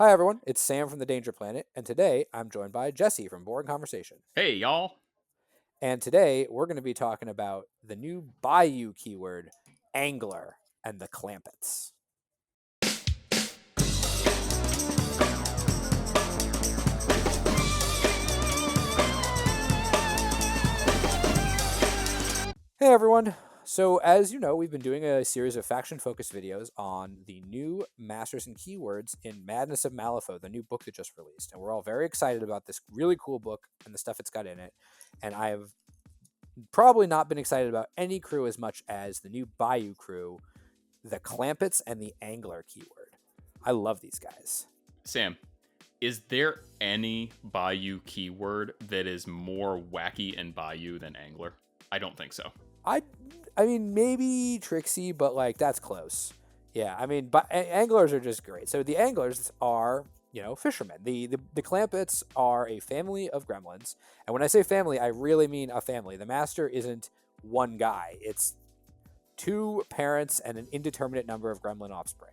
Hi everyone, it's Sam from the Danger Planet, and today I'm joined by Jesse from Boring Conversation. Hey, y'all. And today we're going to be talking about the new Bayou keyword, ANGELR, and the Clampetts. Hey everyone! So, as you know, we've been doing a series of faction focused videos on the new Masters and Keywords in Madness of Malifaux, the new book that just released. And we're all very excited about this really cool book and the stuff it's got in it. And I have probably not been excited about any crew as much as the new Bayou crew, the Clampetts and the ANGELR keyword. I love these guys. Sam, is there any Bayou keyword that is more wacky and Bayou than Angler? I don't think so. I mean, maybe Trixie, but like that's close. Yeah, I mean, but anglers are just great. So the anglers are, fishermen. The Clampetts are a family of gremlins, and when I say family, I really mean a family. The master isn't one guy; it's two parents and an indeterminate number of gremlin offspring.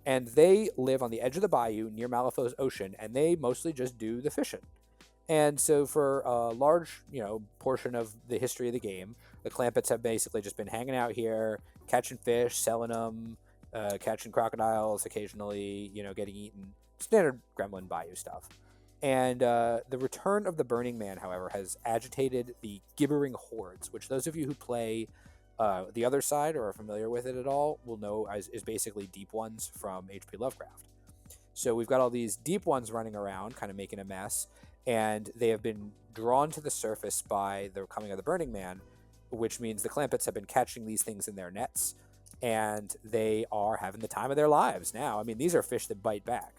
And they live on the edge of the bayou near Malifaux's ocean, and they mostly just do the fishing. And so, for a large, portion of the history of the game, the Clampetts have basically just been hanging out here, catching fish, selling them, catching crocodiles, occasionally, getting eaten. Standard Gremlin Bayou stuff. And the return of the Burning Man, however, has agitated the gibbering hordes, which those of you who play the other side or are familiar with it at all will know is basically deep ones from H.P. Lovecraft. So we've got all these deep ones running around, kind of making a mess, and they have been drawn to the surface by the coming of the Burning Man, which means the Clampetts have been catching these things in their nets, and they are having the time of their lives now. I mean, these are fish that bite back.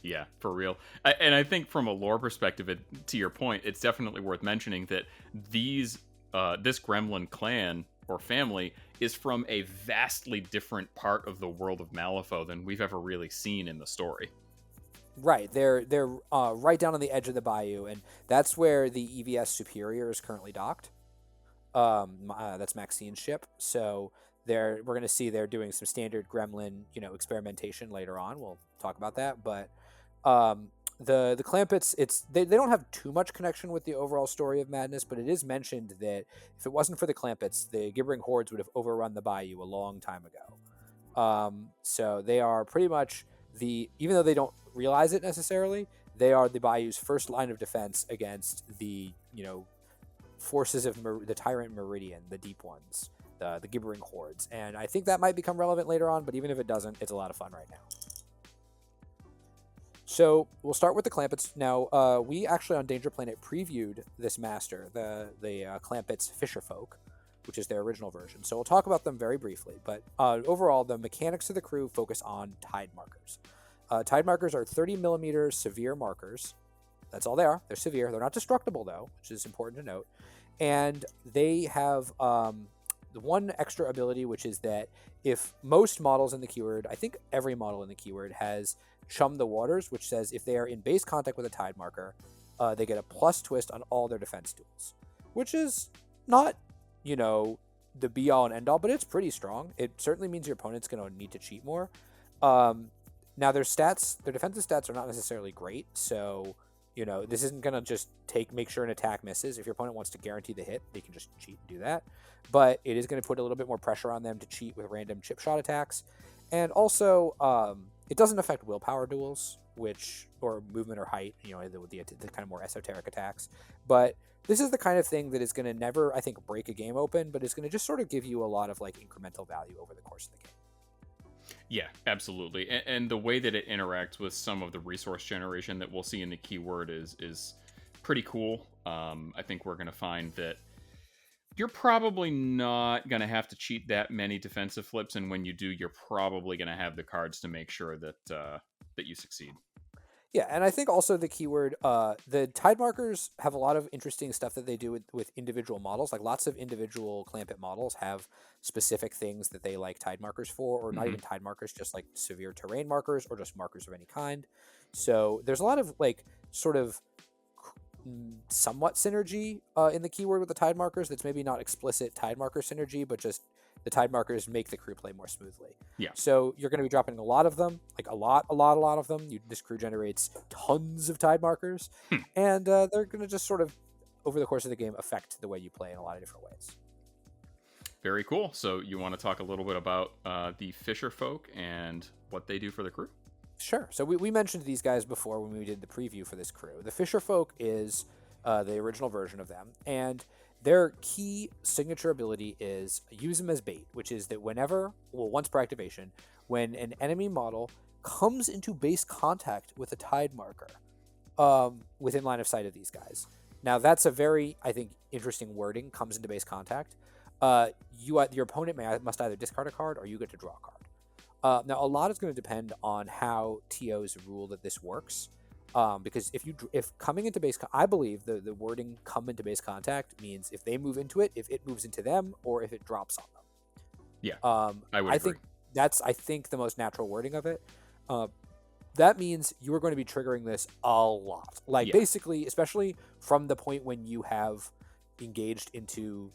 Yeah, for real. And I think from a lore perspective, to your point, it's definitely worth mentioning that this Gremlin clan or family is from a vastly different part of the world of Malifaux than we've ever really seen in the story. Right, they're right down on the edge of the bayou, and that's where the EVS Superior is currently docked. That's Maxine's ship. So we're going to see they're doing some standard Gremlin, experimentation later on. We'll talk about that, but the Clampetts, they don't have too much connection with the overall story of Madness, but it is mentioned that if it wasn't for the Clampetts, the gibbering hordes would have overrun the bayou a long time ago. So they are pretty much even though they don't realize it necessarily, they are the bayou's first line of defense against the forces of the Tyrant Meridian, the deep ones, the gibbering hordes. And I think that might become relevant later on, but even if it doesn't, it's a lot of fun right now. So we'll start with the Clampetts. Now, we actually on Danger Planet previewed this master, the Clampetts Fisherfolk, which is their original version. So we'll talk about them very briefly. But overall, the mechanics of the crew focus on tide markers. Tide markers are 30 millimeter severe markers. That's all they are. They're severe. They're not destructible, though, which is important to note. And they have the one extra ability, which is that if most models in the keyword, I think every model in the keyword has Chum the Waters, which says if they are in base contact with a tide marker, they get a plus twist on all their defense tools, which is not, the be all and end all, but it's pretty strong. It certainly means your opponent's going to need to cheat more. Now their defensive stats are not necessarily great, so this isn't going to just make sure an attack misses. If your opponent wants to guarantee the hit, they can just cheat and do that. But it is going to put a little bit more pressure on them to cheat with random chip shot attacks. And also, it doesn't affect willpower duels, or movement or height, the kind of more esoteric attacks. But this is the kind of thing that is going to never, I think, break a game open, but it's going to just sort of give you a lot of incremental value over the course of the game. Yeah, absolutely. And the way that it interacts with some of the resource generation that we'll see in the keyword is pretty cool. I think we're going to find that you're probably not going to have to cheat that many defensive flips, and when you do, you're probably going to have the cards to make sure that that you succeed. Yeah, and I think also the keyword, the tide markers have a lot of interesting stuff that they do with individual models. Like lots of individual Clampett models have specific things that they like tide markers for, or not even tide markers, just like severe terrain markers or just markers of any kind. So there's a lot of sort of somewhat synergy in the keyword with the tide markers that's maybe not explicit tide marker synergy, but just the tide markers make the crew play more smoothly. Yeah. So you're going to be dropping a lot of them, like a lot of them. This crew generates tons of tide markers, and they're going to just sort of, over the course of the game, affect the way you play in a lot of different ways. Very cool. So you want to talk a little bit about the Fisher folk and what they do for the crew? Sure. So we mentioned these guys before when we did the preview for this crew. The Fisher folk is the original version of them, and their key signature ability is use them as bait, which is that once per activation, when an enemy model comes into base contact with a tide marker within line of sight of these guys. Now, that's a very, I think, interesting wording, comes into base contact. Your opponent must either discard a card or you get to draw a card. Now, a lot is going to depend on how TOs rule that this works. Because if coming into base, I believe the wording "come into base contact" means if they move into it, if it moves into them, or if it drops on them. Yeah, I agree. think that's the most natural wording of it. That means you are going to be triggering this a lot. Basically, especially from the point when you have engaged into,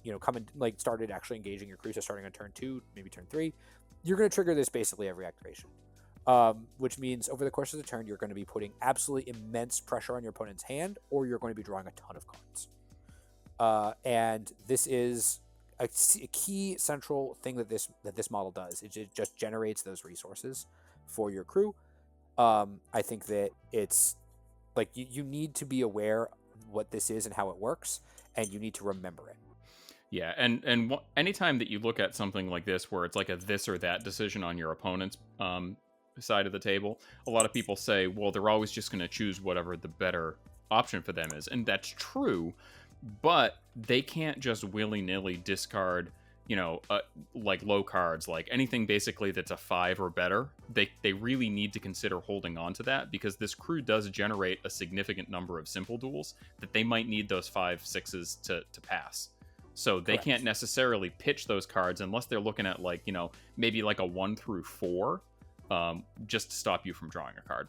started actually engaging your crew, so starting on turn 2, maybe turn 3, you're going to trigger this basically every activation. Which means over the course of the turn, you're going to be putting absolutely immense pressure on your opponent's hand, or you're going to be drawing a ton of cards. And this is a key central thing that this model does. It just generates those resources for your crew. I think that it's like you need to be aware what this is and how it works, and you need to remember it. Yeah, and anytime that you look at something like this, where it's like a this or that decision on your opponent's side of the table, a lot of people say, well, they're always just going to choose whatever the better option for them is, and that's true, but they can't just willy-nilly discard like low cards, like anything basically that's a 5 or better. They really need to consider holding on to that, because this crew does generate a significant number of simple duels that they might need those 5/6s to pass. So they can't necessarily pitch those cards unless they're looking at maybe like a 1 through 4 just to stop you from drawing a card.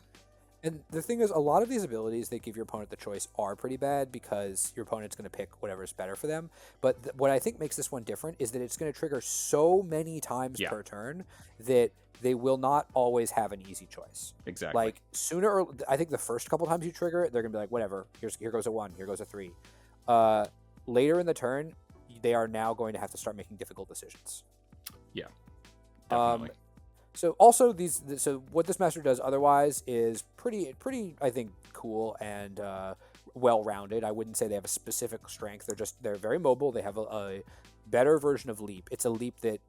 And the thing is, a lot of these abilities that give your opponent the choice are pretty bad, because your opponent's going to pick whatever's better for them. But what I think makes this one different is that it's going to trigger so many times per turn that they will not always have an easy choice. Exactly. Like I think the first couple times you trigger it, they're going to be like, whatever, here goes a 1, here goes a 3. Later in the turn, they are now going to have to start making difficult decisions. Yeah, definitely. So also so what this master does otherwise is pretty I think cool and well-rounded. I wouldn't say they have a specific strength. They're very mobile. They have a better version of leap. It's a leap that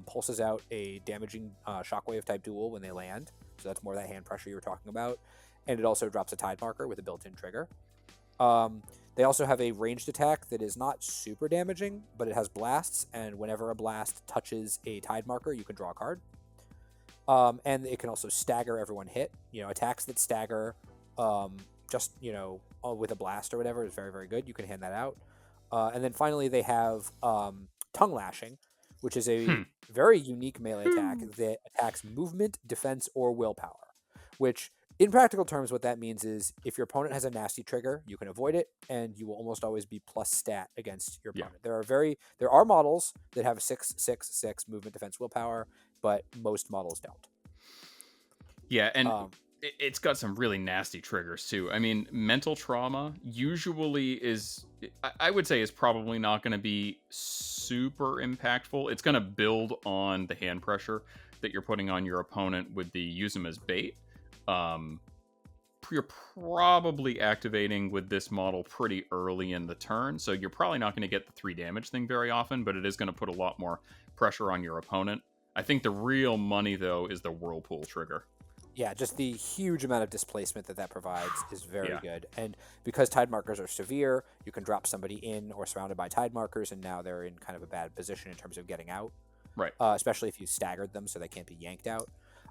pulses out a damaging shockwave type duel when they land. So that's more that hand pressure you were talking about. And it also drops a tide marker with a built-in trigger. They also have a ranged attack that is not super damaging, but it has blasts, and whenever a blast touches a tide marker, you can draw a card. And it can also stagger everyone hit. Attacks that stagger with a blast or whatever is very, very good. You can hand that out. And then finally, they have Tongue Lashing, which is a very unique melee attack that attacks movement, defense, or willpower. Which, in practical terms, what that means is if your opponent has a nasty trigger, you can avoid it, and you will almost always be plus stat against your opponent. There are models that have 6/6/6 movement, defense, willpower, but most models don't. Yeah, and it's got some really nasty triggers too. I mean, mental trauma usually I would say is probably not going to be super impactful. It's going to build on the hand pressure that you're putting on your opponent with the use them as bait. You're probably activating with this model pretty early in the turn, so you're probably not going to get the 3 damage thing very often, but it is going to put a lot more pressure on your opponent. I think the real money, though, is the Whirlpool trigger. Yeah, just the huge amount of displacement that provides is very good. And because tide markers are severe, you can drop somebody in or surrounded by tide markers, and now they're in kind of a bad position in terms of getting out. Right. Especially if you staggered them so they can't be yanked out.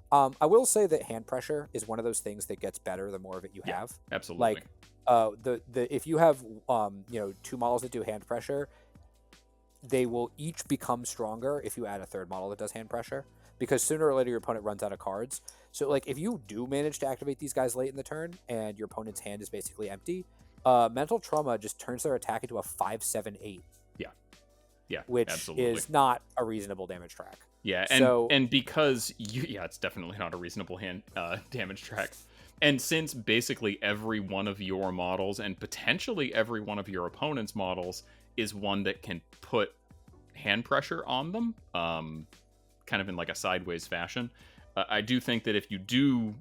I will say that hand pressure is one of those things that gets better the more of it you have. Absolutely. Like, if you have 2 models that do hand pressure, they will each become stronger if you add a 3rd model that does hand pressure, because sooner or later your opponent runs out of cards. So like if you do manage to activate these guys late in the turn and your opponent's hand is basically empty, mental trauma just turns their attack into a 5/7/8. Yeah, which absolutely. is not a reasonable damage track. Yeah, and because it's definitely not a reasonable damage track. And since basically every one of your models and potentially every one of your opponent's models is one that can put hand pressure on them, kind of in like a sideways fashion, I do think that if you do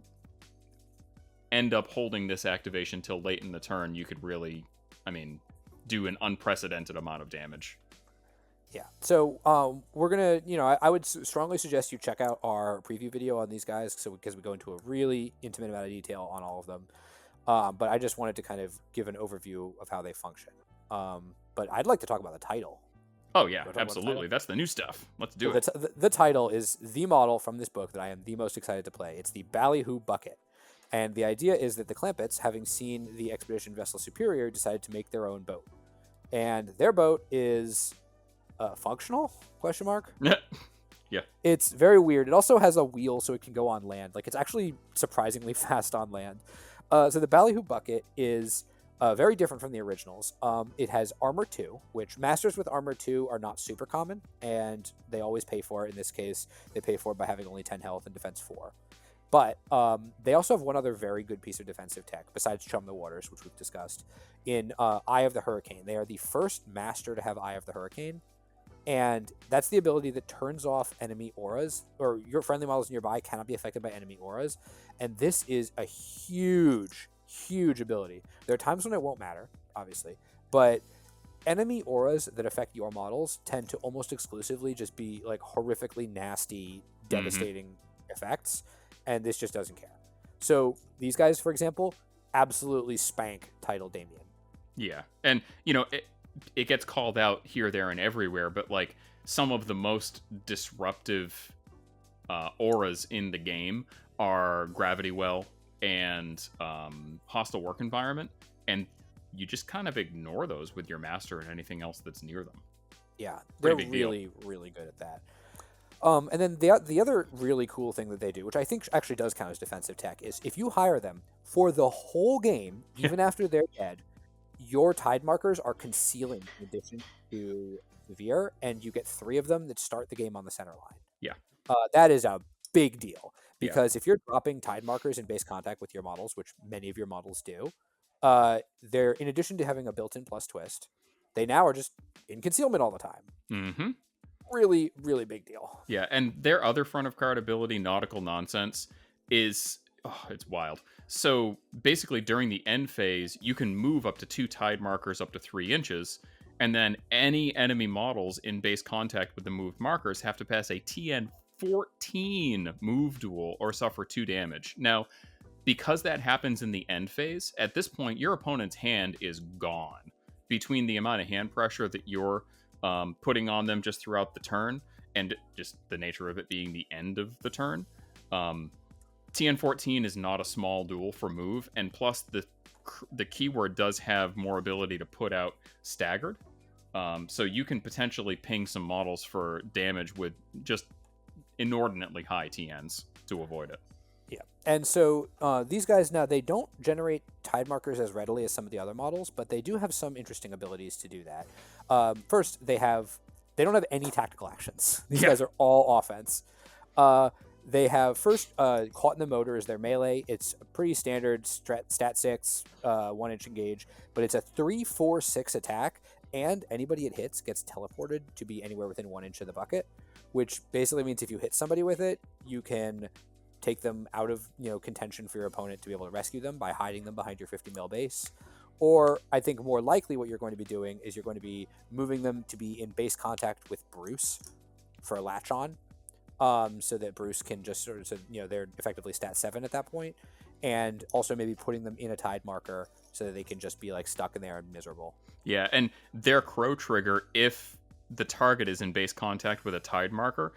end up holding this activation till late in the turn, you could really, do an unprecedented amount of damage. Yeah. So we're going to, I would strongly suggest you check out our preview video on these guys because we go into a really intimate amount of detail on all of them. But I just wanted to kind of give an overview of how they function. But I'd like to talk about the title. Oh, yeah, absolutely. That's the new stuff. Let's do it. The title is the model from this book that I am the most excited to play. It's the Ballyhoo Bucket. And the idea is that the Clampetts, having seen the Expedition Vessel Superior, decided to make their own boat. And their boat is... functional? ? Yeah. It's very weird. It also has a wheel so it can go on land. Like, it's actually surprisingly fast on land. So the Ballyhoo Bucket is very different from the originals. It has armor 2, which masters with armor 2 are not super common, and they always pay for it. In this case, they pay for it by having only 10 health and defense 4. But they also have one other very good piece of defensive tech, besides Chum the Waters, which we've discussed, in Eye of the Hurricane. They are the first master to have Eye of the Hurricane. And that's the ability that turns off enemy auras, or your friendly models nearby cannot be affected by enemy auras. And this is a huge, huge ability. There are times when it won't matter, obviously, but enemy auras that affect your models tend to almost exclusively just be like horrifically nasty, devastating effects, and this just doesn't care. So these guys, for example, absolutely spank Tidal Damien. Yeah, and it gets called out here, there, and everywhere, but like some of the most disruptive auras in the game are Gravity Well and Hostile Work Environment, and you just kind of ignore those with your master and anything else that's near them. Yeah, they're really, really good at that. And then the other really cool thing that they do, which I think actually does count as defensive tech, is if you hire them for the whole game, even after they're dead, your tide markers are concealing in addition to Severe, and you get 3 of them that start the game on the center line. Yeah. That is a big deal, because if you're dropping tide markers in base contact with your models, which many of your models do, they're, in addition to having a built-in plus twist, they now are just in concealment all the time. Mm-hmm. Really, really big deal. Yeah, and their other front of card ability, Nautical Nonsense, is... it's wild. So basically during the end phase, you can move up to 2 tide markers up to 3 inches, and then any enemy models in base contact with the moved markers have to pass a TN 14 move duel or suffer 2 damage. Now, because that happens in the end phase, at this point your opponent's hand is gone. Between the amount of hand pressure that you're putting on them just throughout the turn, and just the nature of it being the end of the turn, TN14 is not a small duel for move, and plus the keyword does have more ability to put out staggered, so you can potentially ping some models for damage with just inordinately high TNs to avoid it. Yeah, and so these guys now, they don't generate tide markers as readily as some of the other models, but they do have some interesting abilities to do that. First, they don't have any tactical actions. These guys are all offense. They have first Caught in the Motor is their melee. It's a pretty standard stat 6, 1-inch engage, but it's a 3-4-6 attack, and anybody it hits gets teleported to be anywhere within 1 inch of the bucket, which basically means if you hit somebody with it, you can take them out of contention for your opponent to be able to rescue them by hiding them behind your 50 mil base. Or I think more likely what you're going to be doing is you're going to be moving them to be in base contact with Bruce for a latch on. So that Bruce can just sort of, they're effectively stat 7 at that point, and also maybe putting them in a tide marker so that they can just be like stuck in there and miserable. Yeah, and their crow trigger, if the target is in base contact with a tide marker,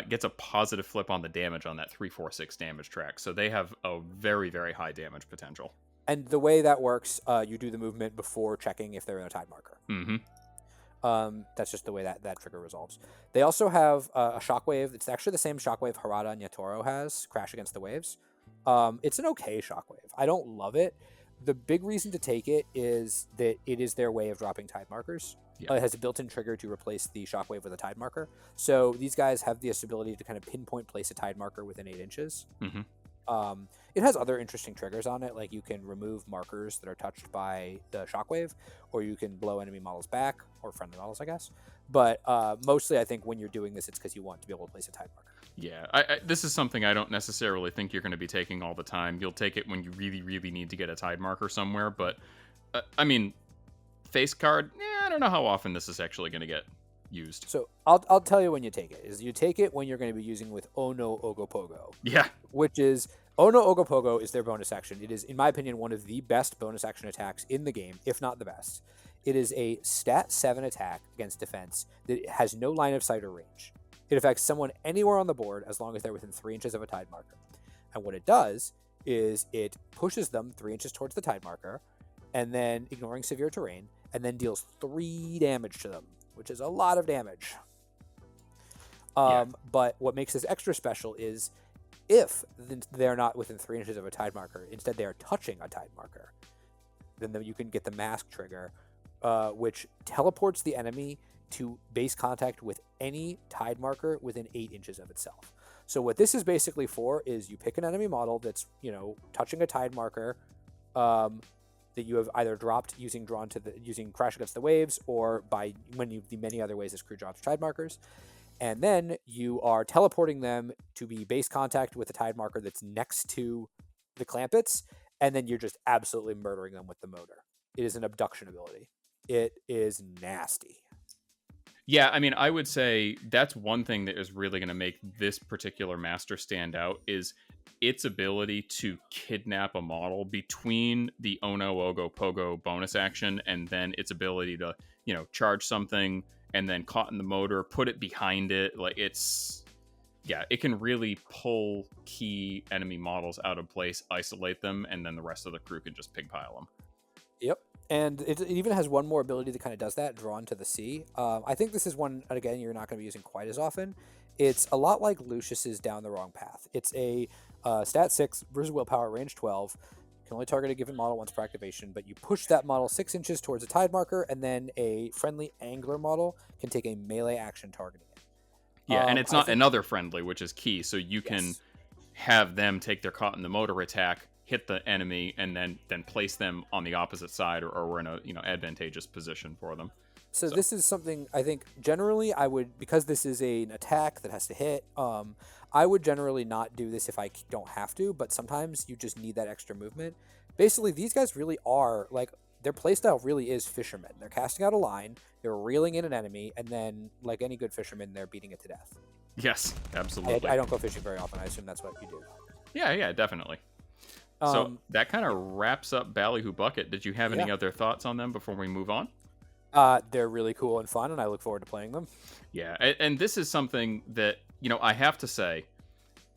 gets a positive flip on the damage on that 3-4-6 damage track. So they have a very, very high damage potential. And the way that works, you do the movement before checking if they're in a tide marker. Mm-hmm. That's just the way that trigger resolves. They also have a shockwave. It's actually the same shockwave Harada and Yatoro has, Crash Against the Waves. It's an okay shockwave. I don't love it. The big reason to take it is that it is their way of dropping tide markers. Yeah. It has a built-in trigger to replace the shockwave with a tide marker. So these guys have this ability to kind of pinpoint place a tide marker within 8 inches. Mm-hmm. It has other interesting triggers on it, like you can remove markers that are touched by the shockwave, or you can blow enemy models back, or friendly models, I guess. But mostly, I think when you're doing this, it's because you want to be able to place a tide marker. Yeah, this is something I don't necessarily think you're going to be taking all the time. You'll take it when you really, really need to get a tide marker somewhere. But, I mean, face card, I don't know how often this is actually going to get used. So I'll tell you when you take it. Is you take it when you're going to be using with Ono Ogopogo. Yeah. Which is, Ono Ogopogo is their bonus action. It is, in my opinion, one of the best bonus action attacks in the game, if not the best. It is a stat 7 attack against defense that has no line of sight or range. It affects someone anywhere on the board as long as they're within 3 inches of a tide marker. And what it does is it pushes them 3 inches towards the tide marker, and then ignoring severe terrain, and then deals 3 damage to them, which is a lot of damage. But what makes this extra special is if they're not within 3 inches of a tide marker, instead they are touching a tide marker, then you can get the mask trigger, which teleports the enemy to base contact with any tide marker within 8 inches of itself. So what this is basically for is you pick an enemy model that's, touching a tide marker, that you have either dropped using Crash Against the Waves, or by the many other ways this crew drops tide markers. And then you are teleporting them to be base contact with the tide marker that's next to the Clampetts, and then you're just absolutely murdering them with the motor. It is an abduction ability. It is nasty. Yeah, I mean, I would say that's one thing that is really going to make this particular master stand out is its ability to kidnap a model between the Ono Ogo Pogo bonus action and then its ability to, charge something and then caught in the motor, put it behind it. Like it can really pull key enemy models out of place, isolate them, and then the rest of the crew can just pigpile them. Yep. And it even has one more ability that kind of does that, Drawn to the Sea. I think this is one, again, you're not going to be using quite as often. It's a lot like Lucius's Down the Wrong Path. It's a stat 6 versus willpower, range 12. Can only target a given model once per activation, but you push that model 6 inches towards a tide marker, and then a friendly angler model can take a melee action targeting it. Yeah, and it's not another friendly, which is key. So you can have them take their caught in the motor attack, hit the enemy, and then place them on the opposite side, or we're in a advantageous position for them. So this is something I think generally I would, because this is an attack that has to hit, I would generally not do this if I don't have to, but sometimes you just need that extra movement. Basically, these guys really are, their playstyle really is fishermen. They're casting out a line, they're reeling in an enemy, and then, like any good fisherman, they're beating it to death. Yes, absolutely. I don't go fishing very often. I assume that's what you do. Yeah, definitely. So that kind of wraps up Ballyhoo Bucket. Did you have any other thoughts on them before we move on? They're really cool and fun, and I look forward to playing them. Yeah, and this is something that, I have to say,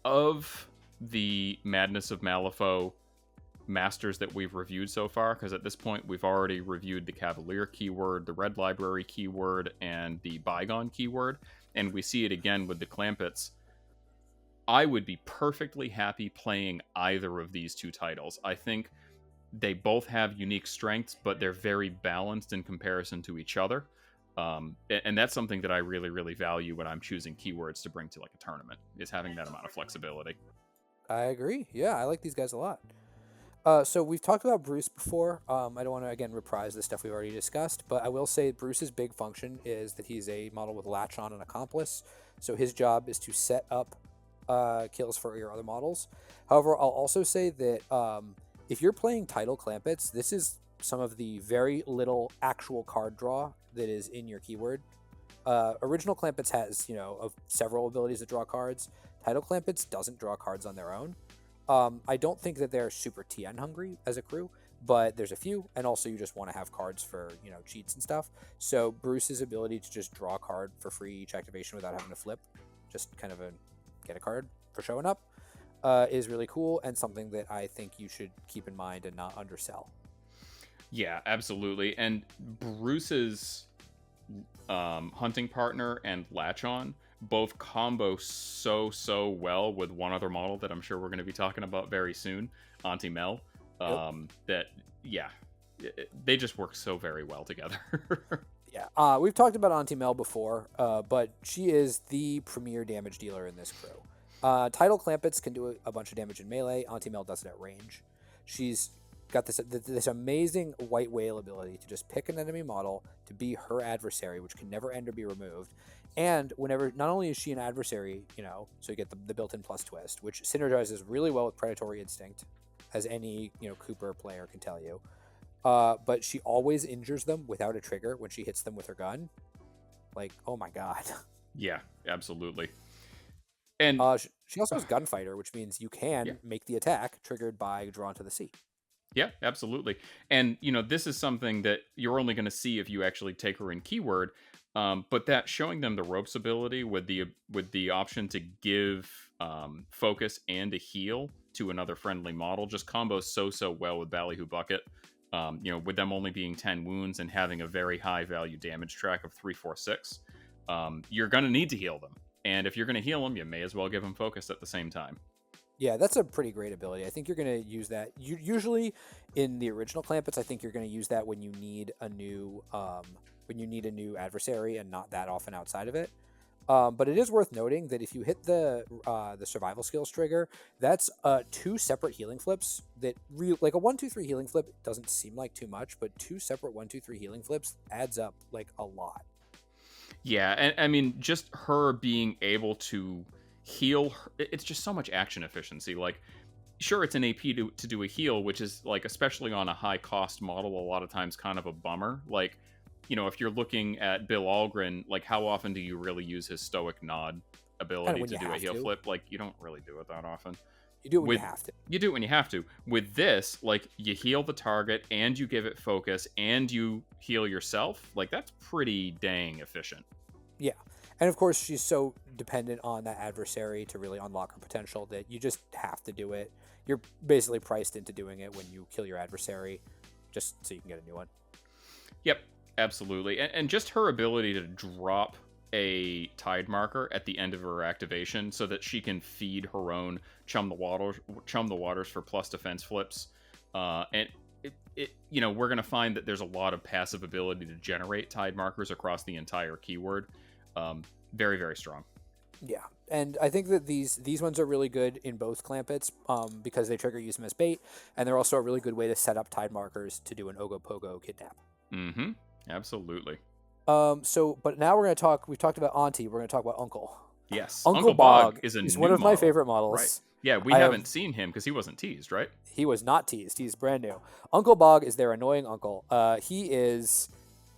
of the Madness of Malifaux masters that we've reviewed so far, because at this point we've already reviewed the Cavalier keyword, the Red Library keyword, and the Bygone keyword, and we see it again with the Clampetts. I would be perfectly happy playing either of these two titles. I think they both have unique strengths, but they're very balanced in comparison to each other. And that's something that I really, really value when I'm choosing keywords to bring to a tournament, is having that amount of flexibility. I agree. Yeah, I like these guys a lot. So we've talked about Bruce before. I don't want to, again, reprise the stuff we've already discussed, but I will say Bruce's big function is that he's a model with Latch On and Accomplice. So his job is to set up kills for your other models. However, I'll also say that if you're playing Title Clampetts, this is some of the very little actual card draw that is in your keyword. Original Clampetts has, several abilities to draw cards. Title Clampetts doesn't draw cards on their own. I don't think that they're super TN hungry as a crew, but there's a few, and also you just want to have cards for, cheats and stuff. So Bruce's ability to just draw a card for free each activation without having to flip, just kind of get a card for showing up, is really cool, and something that I think you should keep in mind and not undersell. Yeah, absolutely. And Bruce's hunting partner and Latch On both combo so well with one other model that I'm sure we're going to be talking about very soon, Auntie Mel. That they just work so very well together. Yeah, we've talked about Auntie Mel before, but she is the premier damage dealer in this crew. Tidal Clampets can do a bunch of damage in melee. Auntie Mel does it at range. She's got this amazing white whale ability to just pick an enemy model to be her adversary, which can never end or be removed. And whenever, not only is she an adversary, so you get the built-in plus twist, which synergizes really well with Predatory Instinct, as any Cooper player can tell you. But she always injures them without a trigger when she hits them with her gun. Like, oh my god. Yeah, absolutely. And she also has Gunfighter, which means you can make the attack triggered by Drawn to the Sea. Yeah, absolutely. And this is something that you're only going to see if you actually take her in keyword. But that showing them the ropes ability with the option to give focus and a heal to another friendly model just combos so well with Ballyhoo Bucket. With them only being 10 wounds and having a very high value damage track of 346, you're going to need to heal them. And if you're going to heal them, you may as well give them focus at the same time. Yeah, that's a pretty great ability. I think you're going to use that. Usually in the original Clampets, I think you're going to use that when you need a new adversary, and not that often outside of it. But it is worth noting that if you hit the survival skills trigger, that's 2 separate healing flips. That like a 1-2-3 healing flip doesn't seem like too much, but 2 separate 1-2-3 healing flips adds up like a lot. Yeah, and I mean, just her being able to heal, it's just so much action efficiency. Like, sure, it's an AP to do a heal, which is, like, especially on a high cost model, a lot of times kind of a bummer. Like, if you're looking at Bill Algren, like, how often do you really use his Stoic Nod ability to do a heal flip? Like, you don't really do it that often. You do it when you have to. You do it when you have to. With this, like, you heal the target, and you give it focus, and you heal yourself. Like, that's pretty dang efficient. Yeah. And of course, she's so dependent on that adversary to really unlock her potential that you just have to do it. You're basically priced into doing it when you kill your adversary, just so you can get a new one. Yep, absolutely. And just her ability to drop a tide marker at the end of her activation so that she can feed her own chum the waters for plus defense flips. And we're going to find that there's a lot of passive ability to generate tide markers across the entire keyword. Very, very strong. Yeah, and I think that these ones are really good in both Clampets because they trigger use them as bait, and they're also a really good way to set up tide markers to do an Ogopogo kidnap. Mm-hmm. Absolutely. But now we've talked about Auntie, we're going to talk about Uncle. Yes. Uncle Bog is one of my favorite models. Right. Yeah, we haven't seen him because he wasn't teased, right? He was not teased. He's brand new. Uncle Bog is their annoying uncle. He is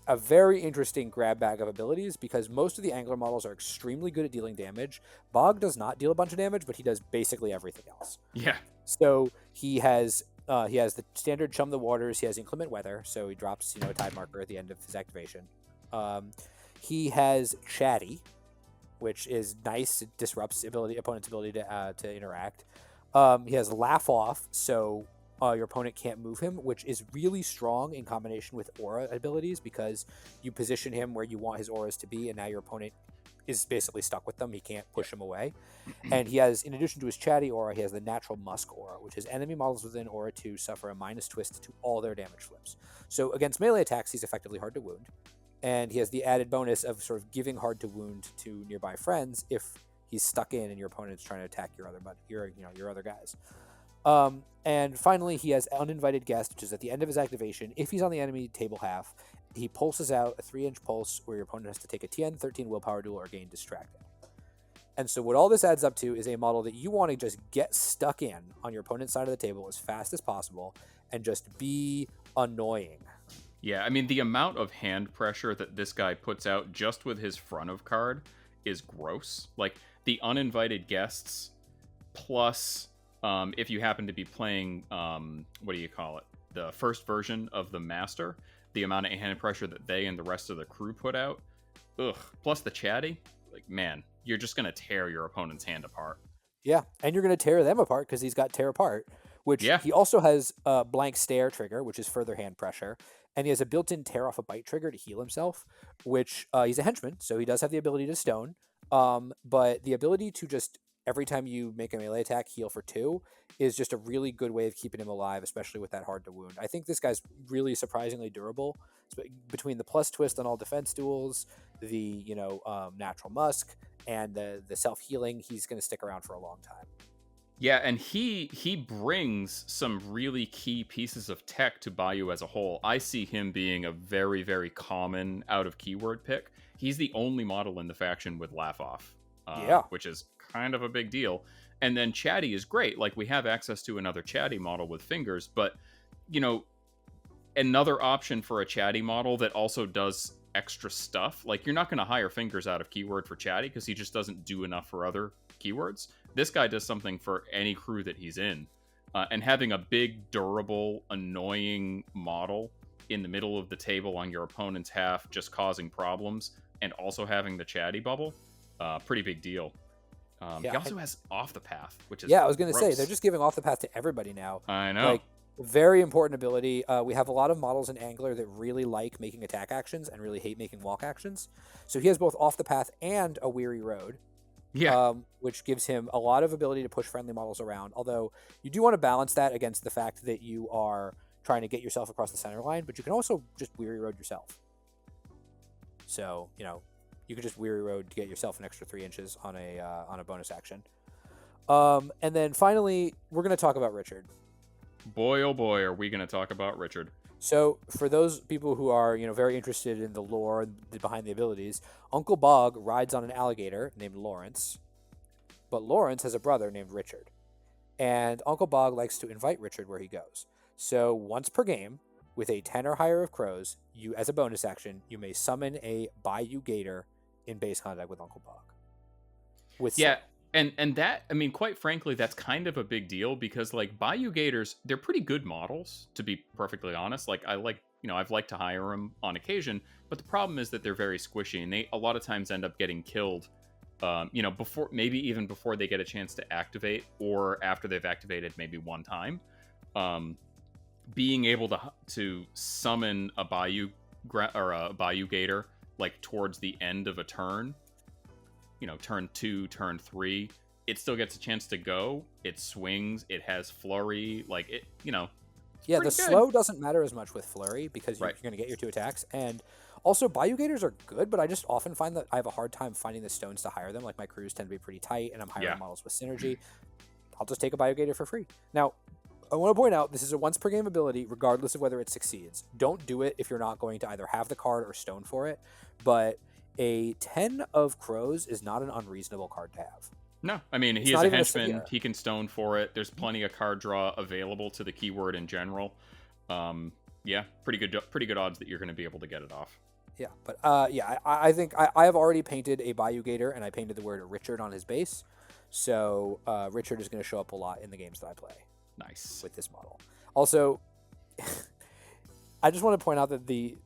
a very interesting grab bag of abilities because most of the angler models are extremely good at dealing damage. Bog does not deal a bunch of damage, but he does basically everything else. Yeah. So he has the standard Chum the Waters. He has inclement weather, so he drops a tide marker at the end of his activation. He has Chatty, which is nice. It disrupts opponent's ability to interact. He has Laugh Off, so your opponent can't move him, which is really strong in combination with aura abilities because you position him where you want his auras to be, and now your opponent is basically stuck with them. He can't push him away. And he has, in addition to his Chatty aura, he has the Natural Musk aura, which is enemy models within aura 2 suffer a minus twist to all their damage flips. So against melee attacks, he's effectively hard to wound. And he has the added bonus of sort of giving hard to wound to nearby friends if he's stuck in and your opponent's trying to attack your other guys. And finally, he has Uninvited Guest, which is at the end of his activation. If he's on the enemy table half, he pulses out a 3-inch pulse where your opponent has to take a TN 13 willpower duel or gain distracted. And so what all this adds up to is a model that you want to just get stuck in on your opponent's side of the table as fast as possible and just be annoying. Yeah, I mean, the amount of hand pressure that this guy puts out just with his front of card is gross. Like, the Uninvited Guests plus... if you happen to be playing, the first version of the Master, the amount of hand pressure that they and the rest of the crew put out, plus the Chatty, like, man, you're just going to tear your opponent's hand apart. Yeah, and you're going to tear them apart because he's got Tear Apart, which he also has a Blank Stare trigger, which is further hand pressure, and he has a built-in Tear Off a Bite trigger to heal himself, which he's a henchman, so he does have the ability to stone, but the ability to just every time you make a melee attack, heal for 2 is just a really good way of keeping him alive, especially with that hard to wound. I think this guy's really surprisingly durable. Between the plus twist on all defense duels, the natural musk, and the self healing, he's going to stick around for a long time. Yeah, and he brings some really key pieces of tech to Bayou as a whole. I see him being a very, very common out of keyword pick. He's the only model in the faction with laugh off, which is kind of a big deal. And then Chatty is great. Like, we have access to another Chatty model with fingers, but another option for a Chatty model that also does extra stuff. Like, you're not going to hire fingers out of keyword for Chatty because he just doesn't do enough for other keywords. This guy does something for any crew that he's in. And having a big, durable, annoying model in the middle of the table on your opponent's half just causing problems, and also having the Chatty bubble, pretty big deal. He also has Off the Path, which is I was going to say, they're just giving Off the Path to everybody now. I know. Like, very important ability. We have a lot of models in Angler that really like making attack actions and really hate making walk actions. So he has both Off the Path and a Weary Road. Yeah. Which gives him a lot of ability to push friendly models around. Although you do want to balance that against the fact that you are trying to get yourself across the center line, but you can also just Weary Road yourself. So, you can just Weary Road to get yourself an extra 3 inches on a bonus action. And then finally, we're going to talk about Richard. Boy, oh boy, are we going to talk about Richard. So for those people who are, very interested in the lore behind the abilities, Uncle Bog rides on an alligator named Lawrence, but Lawrence has a brother named Richard. And Uncle Bog likes to invite Richard where he goes. So once per game, with a 10 or higher of crows, you, as a bonus action, you may summon a Bayou Gator in base contact with Uncle Bog. And that, I mean, quite frankly, that's kind of a big deal because, like, Bayou Gators, they're pretty good models, to be perfectly honest. Like, I've liked to hire them on occasion, but the problem is that they're very squishy, and they a lot of times end up getting killed, before they get a chance to activate, or after they've activated maybe one time. Being able to summon a Bayou Gator, like, towards the end of a turn, turn 2, turn 3, it still gets a chance to go. It swings. It has flurry. Like, it, Yeah, the slow doesn't matter as much with flurry because you're going to get your 2 attacks. And also, Bayou Gators are good, but I just often find that I have a hard time finding the stones to hire them. Like, my crews tend to be pretty tight, and I'm hiring models with synergy. I'll just take a Bayou Gator for free. Now, I want to point out, this is a once per game ability, regardless of whether it succeeds. Don't do it if you're not going to either have the card or stone for it, but a 10 of crows is not an unreasonable card to have. No, I mean, he is a henchman. He can stone for it. There's plenty of card draw available to the keyword in general. Pretty good odds that you're going to be able to get it off. Yeah, but I think I have already painted a Bayou Gator, and I painted the word Richard on his base. So Richard is going to show up a lot in the games that I play. Nice. With this model. Also, I just want to point out that the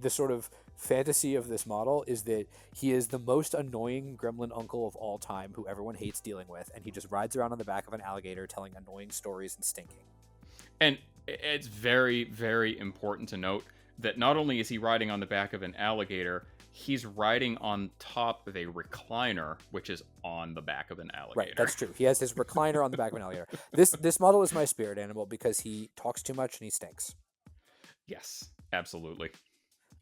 sort of fantasy of this model is that he is the most annoying gremlin uncle of all time who everyone hates dealing with, and he just rides around on the back of an alligator telling annoying stories and stinking. And it's very, very important to note that not only is he riding on the back of an alligator, he's riding on top of a recliner, which is on the back of an alligator. Right, that's true. He has his recliner on the back of an alligator. This model is my spirit animal because he talks too much and he stinks. Yes, absolutely.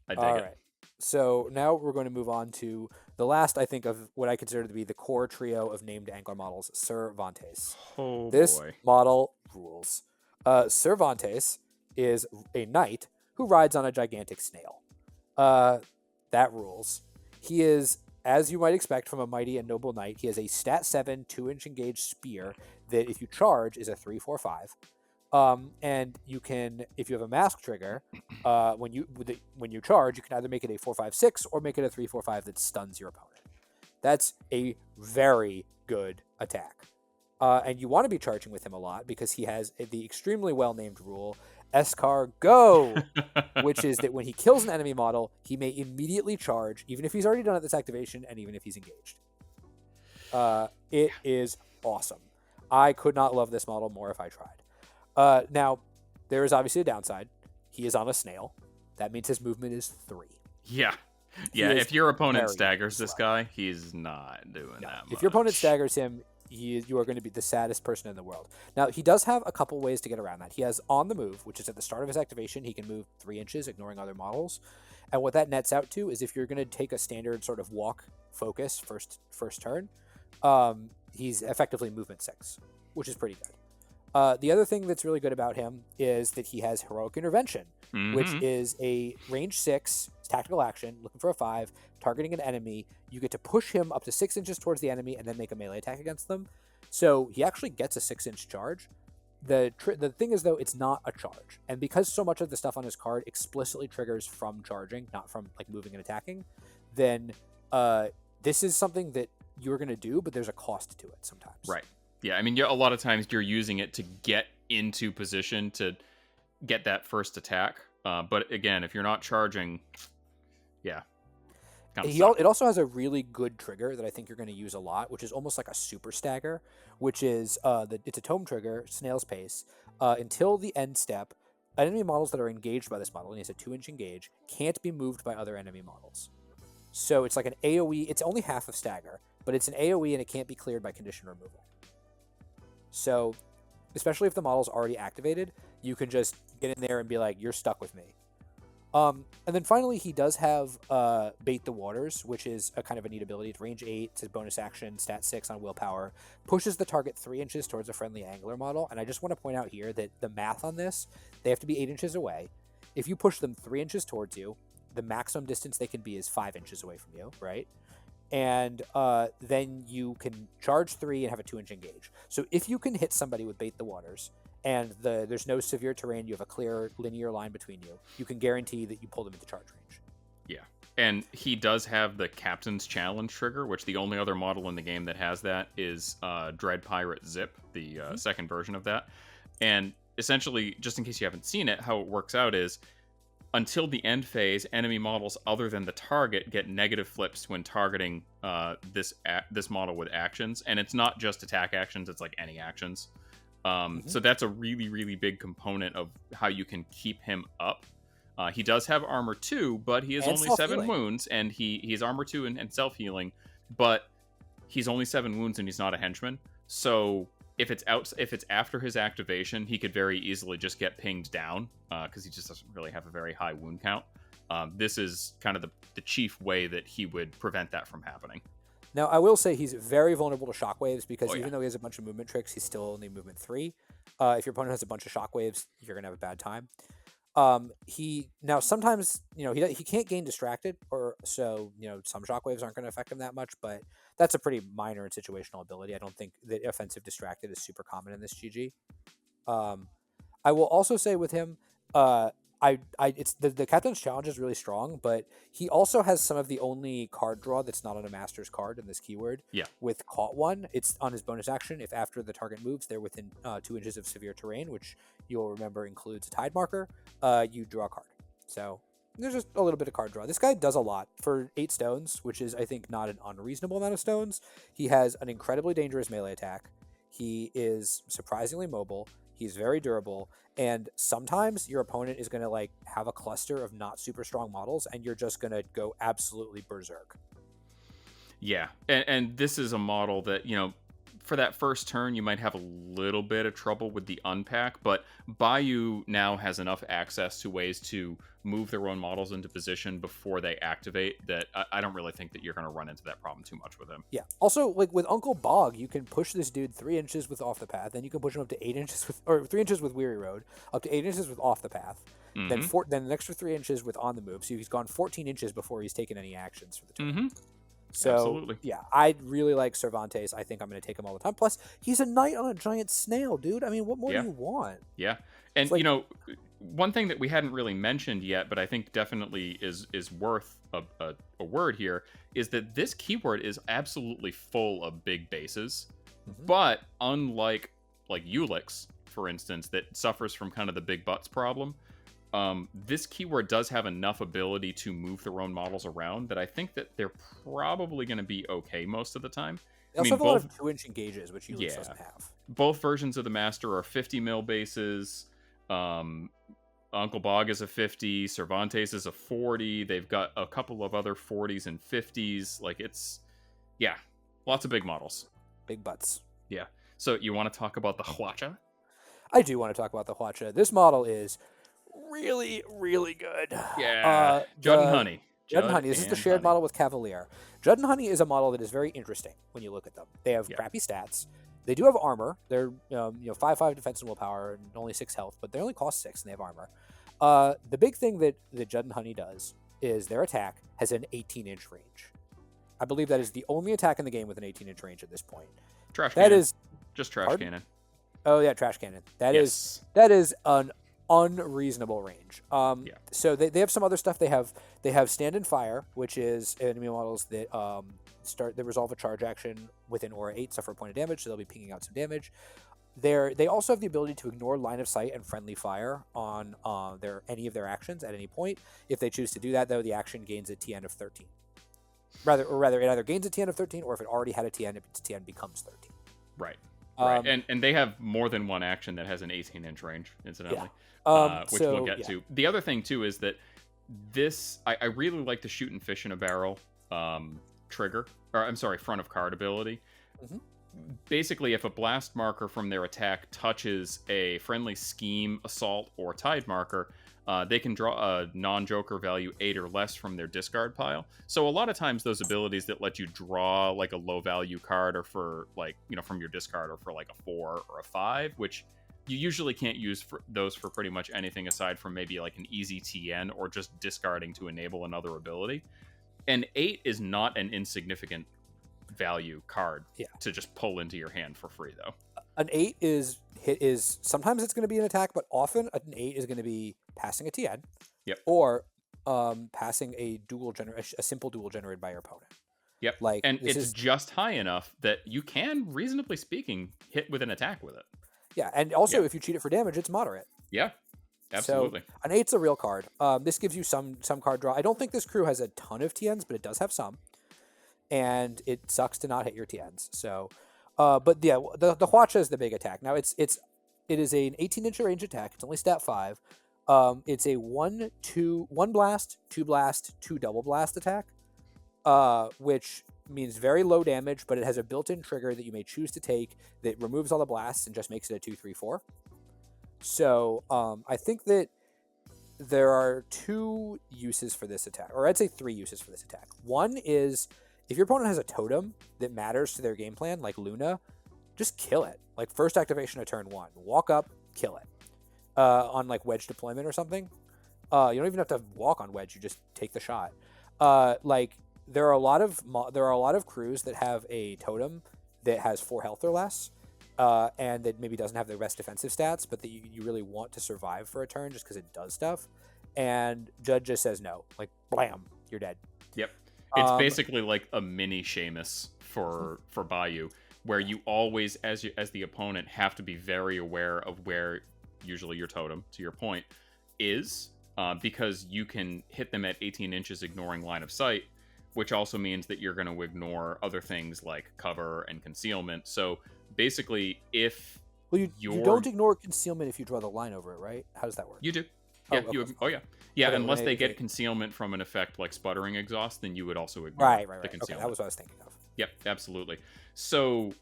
I dig All it. right. So now we're going to move on to the last, I think, of what I consider to be the core trio of named Angler models, Cervantes. Oh, this boy. model rules. Cervantes is a knight who rides on a gigantic snail. That rules. He is, as you might expect from a mighty and noble knight, he has a stat 7 2-inch engaged spear that, if you charge, is a 3/4/5. And you can, if you have a mask trigger, when you charge, you can either make it a 4/5/6 or make it a 3/4/5 that stuns your opponent. That's a very good attack. And you want to be charging with him a lot because he has the extremely well-named rule, Escargot, which is that when he kills an enemy model, he may immediately charge, even if he's already done at this activation and even if he's engaged. It is awesome. I could not love this model more if I tried. Now, there is obviously a downside. He is on a snail. That means his movement is 3. Yeah. Yeah, if your opponent staggers this guy, he's not doing that much. If your opponent staggers him, you are going to be the saddest person in the world. Now, he does have a couple ways to get around that. He has On the Move, which is at the start of his activation. He can move 3 inches, ignoring other models. And what that nets out to is if you're going to take a standard sort of walk focus first turn, he's effectively movement 6, which is pretty good. The other thing that's really good about him is that he has Heroic Intervention, which is a range 6 tactical action, looking for a 5, targeting an enemy. You get to push him up to 6 inches towards the enemy and then make a melee attack against them. So he actually gets a 6-inch charge. The thing is, though, it's not a charge. And because so much of the stuff on his card explicitly triggers from charging, not from like moving and attacking, then this is something that you're going to do, but there's a cost to it sometimes. Right. Yeah, I mean, a lot of times you're using it to get into position to get that first attack. But again, if you're not charging, yeah. It also has a really good trigger that I think you're going to use a lot, which is almost like a super stagger, which is it's a tome trigger, Snail's Pace. Until the end step, enemy models that are engaged by this model, and it's a 2-inch engage, can't be moved by other enemy models. So it's like an AoE. It's only half of stagger, but it's an AoE and it can't be cleared by condition removal. So, especially if the model's already activated, you can just get in there and be like, you're stuck with me. And then finally, he does have Bait the Waters, which is a kind of a neat ability. It's range 8, it's a bonus action, stat 6 on willpower, pushes the target 3 inches towards a friendly angler model. And I just want to point out here that the math on this, they have to be 8 inches away. If you push them 3 inches towards you, the maximum distance they can be is 5 inches away from you, right? And then you can charge 3 and have a 2-inch engage. So if you can hit somebody with Bait the Waters, and there's no severe terrain, you have a clear linear line between you, you can guarantee that you pull them into charge range. Yeah. And he does have the Captain's Challenge trigger, which the only other model in the game that has that is Dread Pirate Zip, the second version of that. And essentially, just in case you haven't seen it, how it works out is, until the end phase, enemy models other than the target get negative flips when targeting this model with actions. And it's not just attack actions, it's like any actions. So that's a really, really big component of how you can keep him up. He does have armor 2, but he is only 7 wounds, and he's armor 2 and self-healing, but he's only 7 wounds and he's not a henchman. So if it's after his activation, he could very easily just get pinged down because he just doesn't really have a very high wound count. This is kind of the chief way that he would prevent that from happening. Now, I will say he's very vulnerable to shockwaves because even though he has a bunch of movement tricks, he's still only movement 3. If your opponent has a bunch of shockwaves, you're going to have a bad time. Now sometimes, he can't gain distracted, or so, some shockwaves aren't going to affect him that much, but that's a pretty minor and situational ability. I don't think that offensive distracted is super common in this GG. I will also say with him, it's the Captain's Challenge is really strong, but he also has some of the only card draw that's not on a Master's card in this keyword. Yeah. With Caught One, it's on his bonus action. If after the target moves, they're within 2 inches of severe terrain, which you'll remember includes a tide marker, you draw a card. So there's just a little bit of card draw. This guy does a lot for 8 stones, which is, I think, not an unreasonable amount of stones. He has an incredibly dangerous melee attack. He is surprisingly mobile. He's very durable, and sometimes your opponent is going to have a cluster of not super strong models, and you're just going to go absolutely berserk. Yeah, and this is a model that, for that first turn, you might have a little bit of trouble with the unpack, but Bayou now has enough access to ways to move their own models into position before they activate that I don't really think that you're going to run into that problem too much with him. Yeah. Also, with Uncle Bog, you can push this dude 3 inches with Off the Path, then you can push him up to 8 inches or 3 inches with Weary Road, up to 8 inches with Off the Path, then an extra 3 inches with On the Move. So he's gone 14 inches before he's taken any actions for the turn. So, absolutely. Yeah, I really like Cervantes. I think I'm going to take him all the time. Plus, he's a knight on a giant snail, dude. I mean, what more do you want? Yeah. And, one thing that we hadn't really mentioned yet, but I think definitely is worth a word here, is that this keyword is absolutely full of big bases. But unlike, Ulix, for instance, that suffers from kind of the big butts problem, this keyword does have enough ability to move their own models around that I think that they're probably going to be okay most of the time. They also have a lot of 2-inch engages, which Ulix doesn't have. Both versions of the Master are 50 mil bases. Uncle Bog is a 50. Cervantes is a 40. They've got a couple of other 40s and 50s. Lots of big models. Big butts. Yeah. So you want to talk about the Hwacha? I do want to talk about the Hwacha. This model is really, really good. Yeah. Judd and Honey. Judd and Honey. This is the shared model with Cavalier. Judd and Honey is a model that is very interesting when you look at them. They have crappy stats. They do have armor. They're 5/5 defense and willpower and only 6 health, but they only cost 6 and they have armor. The big thing that Judd and Honey does is their attack has an 18-inch range. I believe that is the only attack in the game with an 18-inch range at this point. Trash cannon. That is just trash cannon. Oh yeah, trash cannon. That is an unreasonable range. So they have some other stuff. They have stand and fire, which is enemy models that they resolve a charge action within aura 8, suffer a point of damage, so they'll be pinging out some damage. They also have the ability to ignore line of sight and friendly fire on any of their actions at any point. If they choose to do that, though, the action gains a TN of 13. Rather, it either gains a TN of 13, or if it already had a TN, its TN becomes 13. Right. Right. And they have more than one action that has an 18-inch range, incidentally, which we'll get to. The other thing, too, is that I really like the shoot and fish in a barrel trigger, or I'm sorry, front of card ability. Mm-hmm. Basically, if a blast marker from their attack touches a friendly scheme, assault, or tide marker, they can draw a non-joker value 8 or less from their discard pile. So a lot of times those abilities that let you draw like a low value card or for from your discard or for like a 4 or a 5, which you usually can't use those for pretty much anything aside from maybe like an easy TN or just discarding to enable another ability. And 8 is not an insignificant value card to just pull into your hand for free, though. An 8 is sometimes it's going to be an attack, but often an 8 is going to be passing a TN, or passing a simple duel generated by your opponent. Yep, and it's just high enough that you can, reasonably speaking, hit with an attack with it. Yeah, and also if you cheat it for damage, it's moderate. Yeah, absolutely. So an 8's a real card. This gives you some card draw. I don't think this crew has a ton of TNs, but it does have some. And it sucks to not hit your TNs. So, but yeah, the Hwacha is the big attack. Now it is an 18-inch range attack. It's only stat 5. It's a 1 blast, 2 blast, 2 double blast attack, which means very low damage, but it has a built-in trigger that you may choose to take that removes all the blasts and just makes it a 2/3/4. So I think that there are 2 uses for this attack, or I'd say 3 uses for this attack. One is, if your opponent has a totem that matters to their game plan, like Luna, just kill it. Like first activation of turn 1, walk up, kill it. On like wedge deployment or something, you don't even have to walk on wedge. You just take the shot. Like there are a lot of crews that have a totem that has 4 health or less, and that maybe doesn't have the best defensive stats, but that you really want to survive for a turn just because it does stuff. And Judd just says no, like blam, you're dead. Yep. It's basically like a mini Seamus for Bayou, where you always, as the opponent, have to be very aware of where usually your totem, to your point, is, because you can hit them at 18 inches ignoring line of sight, which also means that you're going to ignore other things like cover and concealment. So basically, if you don't ignore concealment if you draw the line over it, right? How does that work? You do. Yeah, yeah, unless they get concealment from an effect like sputtering exhaust, then you would also ignore the concealment. Okay, that was what I was thinking of. Yep, absolutely. So,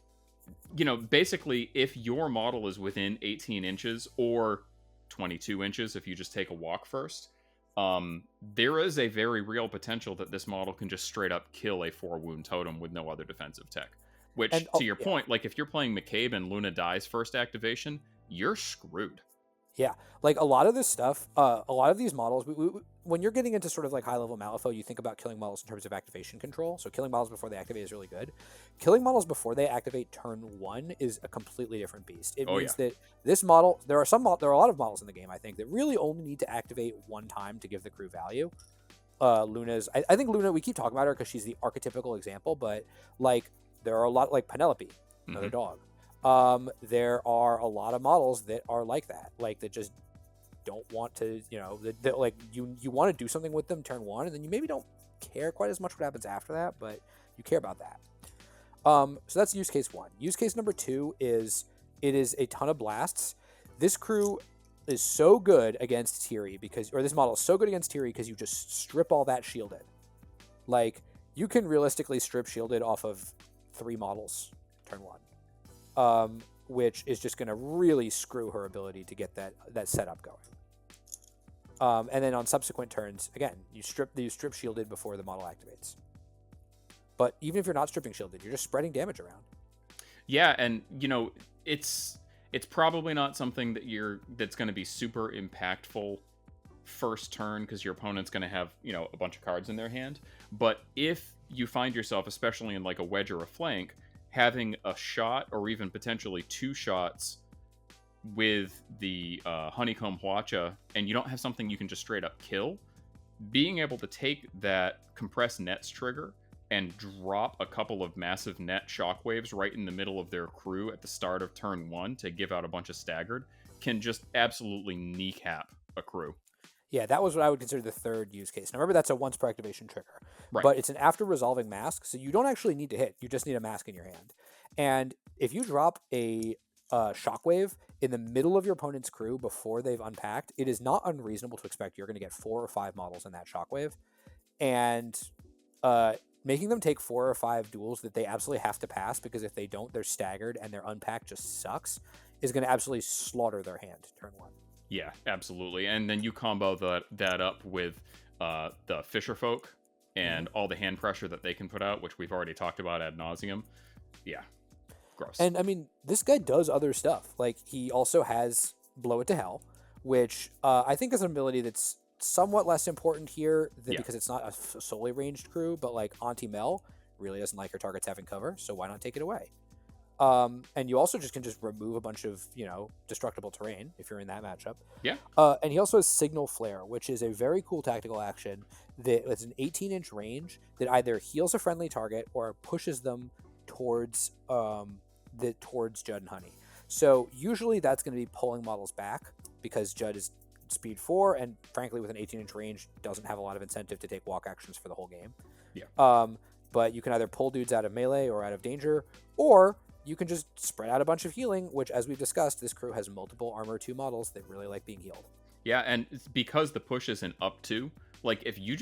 basically, if your model is within 18 inches or 22 inches, if you just take a walk first, there is a very real potential that this model can just straight up kill a 4-wound totem with no other defensive tech. Which, to your point, like if you're playing McCabe and Luna dies first activation, you're screwed. Yeah, like a lot of this stuff, a lot of these models, when you're getting into sort of like high-level Malifaux, you think about killing models in terms of activation control. So killing models before they activate is really good. Killing models before they activate turn 1 is a completely different beast. It means that this model, there are a lot of models in the game, I think, that really only need to activate one time to give the crew value. Luna's, I think Luna, we keep talking about her because she's the archetypical example, but like there are a lot, like Penelope, another dog. There are a lot of models that are like that, like that just don't want to, that like you want to do something with them turn 1, and then you maybe don't care quite as much what happens after that, but you care about that. So that's use case 1. Use case number 2 is it is a ton of blasts. This crew is so good against Tiri this model is so good against Tiri because you just strip all that shielded. Like you can realistically strip shielded off of 3 models turn 1. which is just going to really screw her ability to get that setup going. And then on subsequent turns, again, you strip shielded before the model activates. But even if you're not stripping shielded, you're just spreading damage around. Yeah, and it's probably not something that's going to be super impactful first turn because your opponent's going to have a bunch of cards in their hand. But if you find yourself, especially in like a wedge or a flank, having a shot or even potentially 2 shots with the Honeycomb Hwacha, and you don't have something you can just straight up kill, being able to take that compressed nets trigger and drop a couple of massive net shockwaves right in the middle of their crew at the start of turn 1 to give out a bunch of staggered can just absolutely kneecap a crew. Yeah, that was what I would consider the third use case. Now remember, that's a once per activation trigger. Right. But it's an after resolving mask, so you don't actually need to hit. You just need a mask in your hand. And if you drop a shockwave in the middle of your opponent's crew before they've unpacked, it is not unreasonable to expect you're going to get 4 or 5 models in that shockwave. And making them take 4 or 5 duels that they absolutely have to pass, because if they don't, they're staggered and their unpack just sucks, is going to absolutely slaughter their hand turn 1. Yeah, absolutely. And then you combo that up with the Fisher Folk and all the hand pressure that they can put out, which we've already talked about ad nauseum. Yeah, gross. And I mean, this guy does other stuff. Like, he also has Blow It to Hell, which I think is an ability that's somewhat less important here because it's not a solely ranged crew, but like Auntie Mel really doesn't like her targets having cover, so why not take it away? And you also can remove a bunch of, destructible terrain if you're in that matchup. Yeah. And he also has Signal Flare, which is a very cool tactical action that it's an 18-inch range that either heals a friendly target or pushes them towards Judd and Honey. So usually that's going to be pulling models back because Judd is speed 4, and frankly, with an 18-inch range, doesn't have a lot of incentive to take walk actions for the whole game. Yeah. But you can either pull dudes out of melee or out of danger, or you can just spread out a bunch of healing, which, as we've discussed, this crew has multiple armor 2 models that really like being healed. Yeah, and it's because the push isn't up to, like, if you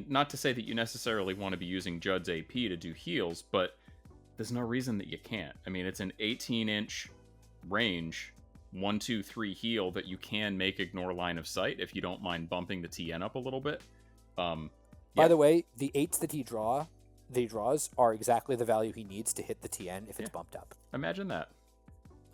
not to say that you necessarily want to be using Judd's AP to do heals, but there's no reason that you can't. I mean, it's an 18-inch range, 1, 2, 3 heal that you can make ignore line of sight if you don't mind bumping the TN up a little bit. By the way, the 8s that he draws are exactly the value he needs to hit the TN if it's bumped up. Imagine that.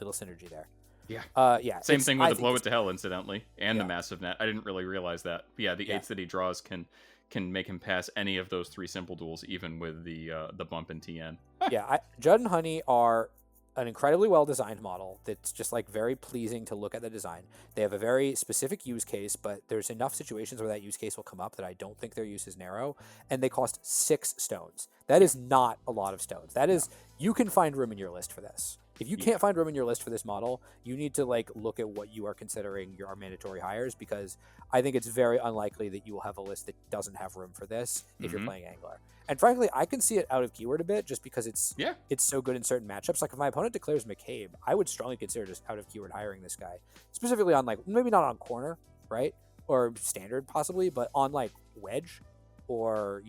Little synergy there. Yeah. Yeah. Same thing with the Blow It to Hell, incidentally, and the Massive Net. I didn't really realize that. But yeah, the 8s that he draws can make him pass any of those 3 simple duels, even with the bump in TN. Yeah, Judd and Honey are an incredibly well-designed model that's just like very pleasing to look at the design. They have a very specific use case, but there's enough situations where that use case will come up that I don't think their use is narrow, and they cost 6 stones. That is not a lot of stones. That is, you can find room in your list for this. If you can't find room in your list for this model, you need to look at what you are considering your mandatory hires, because I think it's very unlikely that you will have a list that doesn't have room for this if you're playing Angler. And frankly, I can see it out of keyword a bit just because it's so good in certain matchups. Like if my opponent declares McCabe, I would strongly consider just out of keyword hiring this guy, specifically on maybe not on corner, right? Or standard possibly, but on wedge or,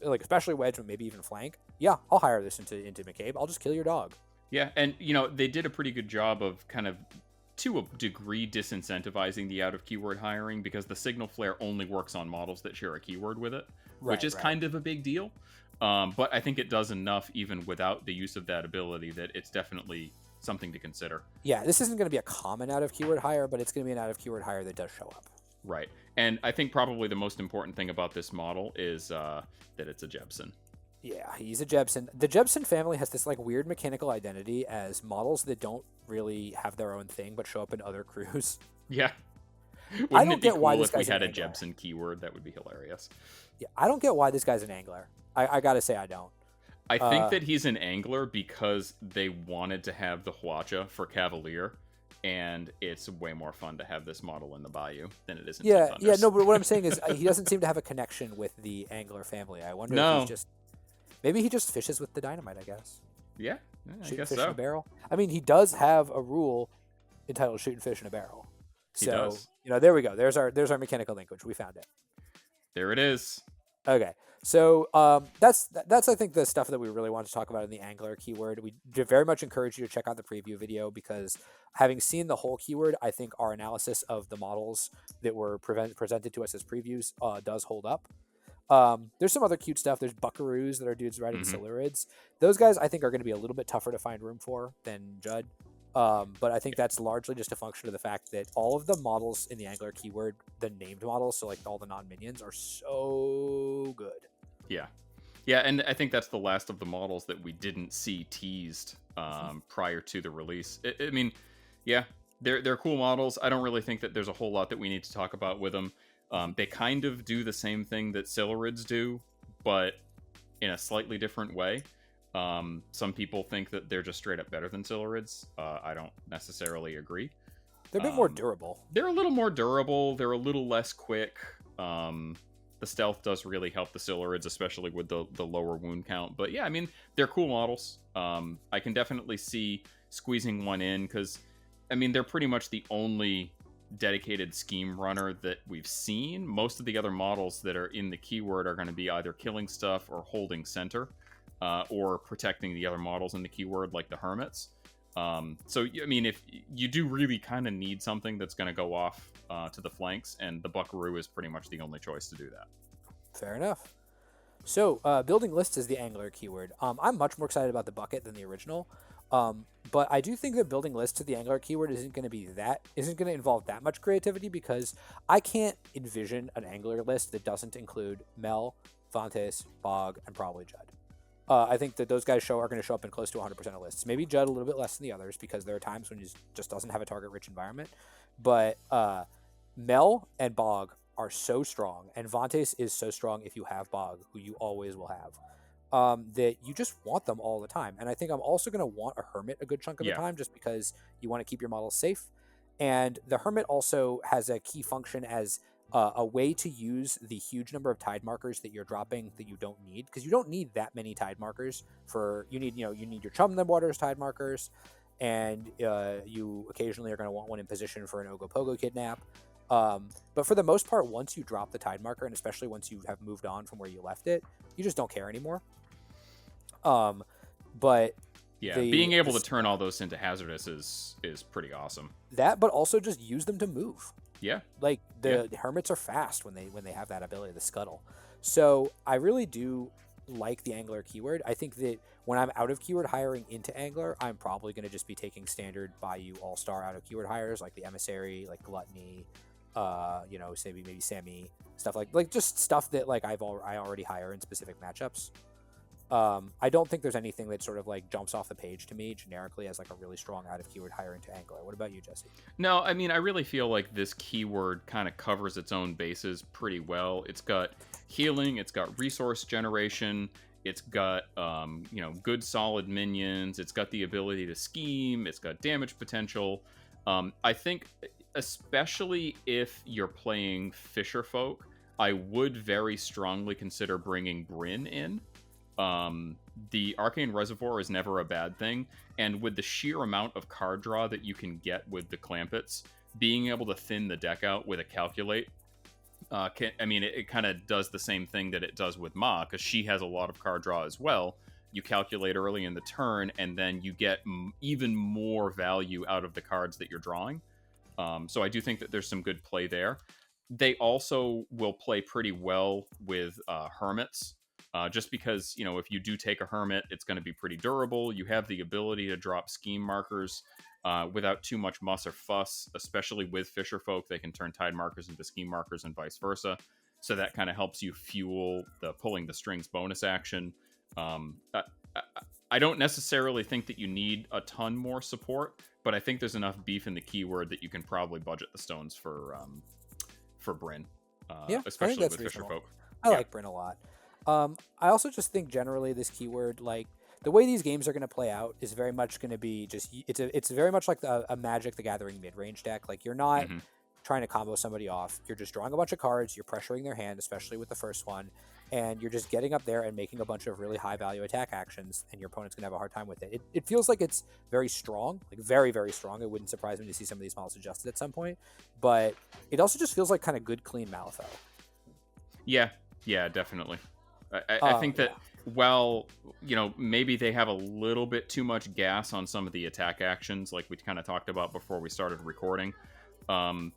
especially wedge, but maybe even flank. Yeah, I'll hire this into McCabe. I'll just kill your dog. Yeah, and they did a pretty good job of kind of, to a degree, disincentivizing the out of keyword hiring, because the Signal Flare only works on models that share a keyword with it, which is kind of a big deal. But I think it does enough even without the use of that ability that it's definitely something to consider. Yeah, this isn't going to be a common out of keyword hire, but it's going to be an out of keyword hire that does show up. Right. And I think probably the most important thing about this model is that it's a Jebsen. Yeah, he's a Jebsen. The Jebsen family has this weird mechanical identity as models that don't really have their own thing but show up in other crews. Yeah. I don't get why this guy's if we had an a angler. Jebsen keyword? That would be hilarious. Yeah, I don't get why this guy's an angler. I gotta say I don't. I think that he's an angler because they wanted to have the Hwacha for Cavalier, and it's way more fun to have this model in the Bayou than it is in Ten Thunders. Yeah, no, but what I'm saying is he doesn't seem to have a connection with the angler family. I wonder if he's maybe he just fishes with the dynamite, I guess. Yeah, I guess fish so. in a barrel. I mean, he does have a rule entitled "Shooting fish in a barrel." He does. There we go. There's our mechanical linkage. We found it. There it is. Okay, so that's I think the stuff that we really want to talk about in the Angler keyword. We very much encourage you to check out the preview video because having seen the whole keyword, I think our analysis of the models that were presented to us as previews does hold up. There's some other cute stuff. There's buckaroos that are dudes riding silurids. Those guys I think are going to be a little bit tougher to find room for than Judd. But I think that's largely just a function of the fact that all of the models in the Angler keyword, the named models, so like all the non-minions, are so good. Yeah. Yeah, and I think that's the last of the models that we didn't see teased prior to the release. I mean, yeah, they're cool models. I don't really think that there's a whole lot that we need to talk about with them. They kind of do the same thing that silurids do, but in a slightly different way. Some people think that they're just straight up better than silurids. I don't necessarily agree. They're a bit more durable. They're a little more durable. They're a little less quick. The stealth does really help the silurids, especially with the lower wound count. But yeah, I mean, they're cool models. I can definitely see squeezing one in because, I mean, they're pretty much the only dedicated scheme runner that we've seen. Most of the other models that are in the keyword are going to be either killing stuff or holding center. Or protecting the other models in the keyword, like the hermits. So, I mean, if you do really kind of need something that's going to go off to the flanks, and the buckaroo is pretty much the only choice to do that. Fair enough. So, building lists is the Angler keyword. I'm much more excited about the bucket than the original. But I do think that building lists to the Angler keyword isn't going to involve that much creativity because I can't envision an Angler list that doesn't include Mel, Fontes, Bog, and probably Judd. I think that those guys are going to show up in close to 100% of lists. Maybe Judd a little bit less than the others because there are times when he just doesn't have a target-rich environment. But Mel and Bog are so strong, and Vontae is so strong if you have Bog, who you always will have, that you just want them all the time. And I think I'm also going to want a Hermit a good chunk of the time just because you want to keep your models safe. And the Hermit also has a key function as a way to use the huge number of tide markers that you're dropping that you don't need, because you don't need that many tide markers you need your Chum in the Waters tide markers, and you occasionally are going to want one in position for an Ogopogo kidnap. But for the most part, once you drop the tide marker, and especially once you have moved on from where you left it, you just don't care anymore. But yeah, being able to turn all those into hazardous is pretty awesome. That, but also just use them to move. Yeah, like the hermits are fast when they have that ability to scuttle. So I really do like the Angler keyword. I think that when I'm out of keyword hiring into Angler, I'm probably going to just be taking standard Bayou All-Star out of keyword hires, like the Emissary, like Gluttony, maybe Sammy, stuff like just stuff that like I already hire in specific matchups. I don't think there's anything that sort of like jumps off the page to me generically as like a really strong out of keyword hire into Angler. What about you, Jesse? No, I mean, I really feel like this keyword kind of covers its own bases pretty well. It's got healing, it's got resource generation, it's got good solid minions, it's got the ability to scheme, it's got damage potential. I think especially if you're playing Fisher Folk, I would very strongly consider bringing Bryn in. The Arcane Reservoir is never a bad thing, and with the sheer amount of card draw that you can get with the Clampetts, being able to thin the deck out with a Calculate, it kind of does the same thing that it does with Ma, because she has a lot of card draw as well. You calculate early in the turn, and then you get even more value out of the cards that you're drawing. So I do think that there's some good play there. They also will play pretty well with Hermits. Just because, if you do take a Hermit, it's going to be pretty durable. You have the ability to drop scheme markers without too much muss or fuss, especially with Fisher Folk. They can turn tide markers into scheme markers and vice versa. So that kind of helps you fuel the pulling the strings bonus action. I don't necessarily think that you need a ton more support, but I think there's enough beef in the keyword that you can probably budget the stones for Bryn, especially with Fisher Folk. I like Bryn a lot. I also just think generally this keyword, like the way these games are going to play out, is very much going to be just it's very much like a Magic the Gathering mid-range deck. Like you're not trying to combo somebody off. You're just drawing a bunch of cards. You're pressuring their hand, especially with the first one, and you're just getting up there and making a bunch of really high value attack actions, and your opponent's going to have a hard time with it. It feels like it's very strong, like very, very strong. It wouldn't surprise me to see some of these models adjusted at some point, but it also just feels like kind of good, clean Malifaux. Yeah. Yeah, definitely. I think that while, maybe they have a little bit too much gas on some of the attack actions, like we kind of talked about before we started recording, um,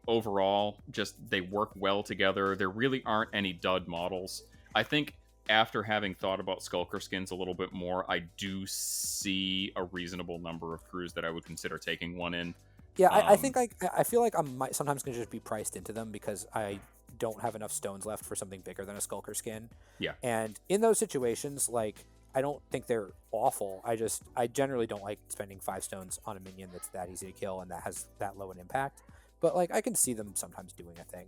overall, just they work well together. There really aren't any dud models. I think after having thought about Skulker skins a little bit more, I do see a reasonable number of crews that I would consider taking one in. Yeah, I think I feel like I might sometimes going to just be priced into them because I don't have enough stones left for something bigger than a Skulker skin. Yeah. And in those situations, like, I don't think they're awful. I generally don't like spending 5 stones on a minion that's that easy to kill and that has that low an impact. But like, I can see them sometimes doing a thing.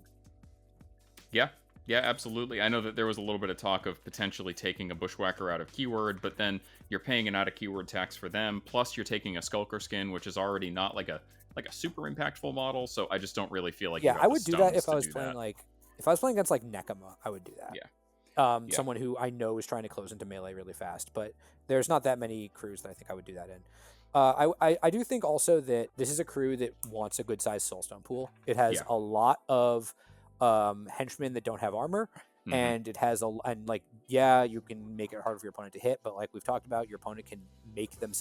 Yeah, absolutely. I know that there was a little bit of talk of potentially taking a Bushwhacker out of keyword, but then you're paying an out of keyword tax for them, plus you're taking a Skulker skin, which is already not like a super impactful model. So I just don't really feel like I would do that if I was playing if I was playing against like Nekama, I would do that. Yeah. Someone who I know is trying to close into melee really fast, but there's not that many crews that I think I would do that in. I do think also that this is a crew that wants a good sized soulstone pool. It has a lot of henchmen that don't have armor, and it has you can make it harder for your opponent to hit, but like we've talked about, your opponent can make them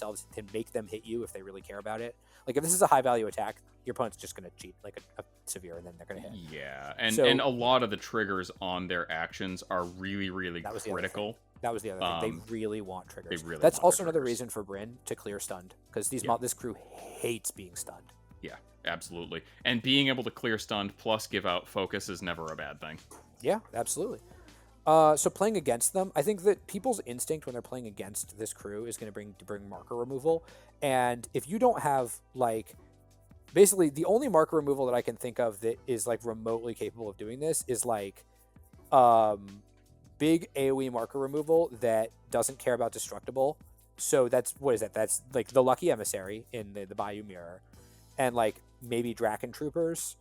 hit you if they really care about it. Like if this is a high value attack, your opponent's just going to cheat like a severe, and then they're going to hit. Yeah, and a lot of the triggers on their actions are really, really critical. That was the other thing. They really want triggers. Really That's also another reason for Bryn to clear stunned, because this crew hates being stunned. Yeah, absolutely. And being able to clear stunned plus give out focus is never a bad thing. Yeah, absolutely. So playing against them, I think that people's instinct when they're playing against this crew is going to bring marker removal. And if you don't have basically the only marker removal that I can think of that is like remotely capable of doing this is like big AoE marker removal that doesn't care about destructible. So that's that's like the Lucky Emissary in the Bayou Mirror, and like maybe Draken Troopers.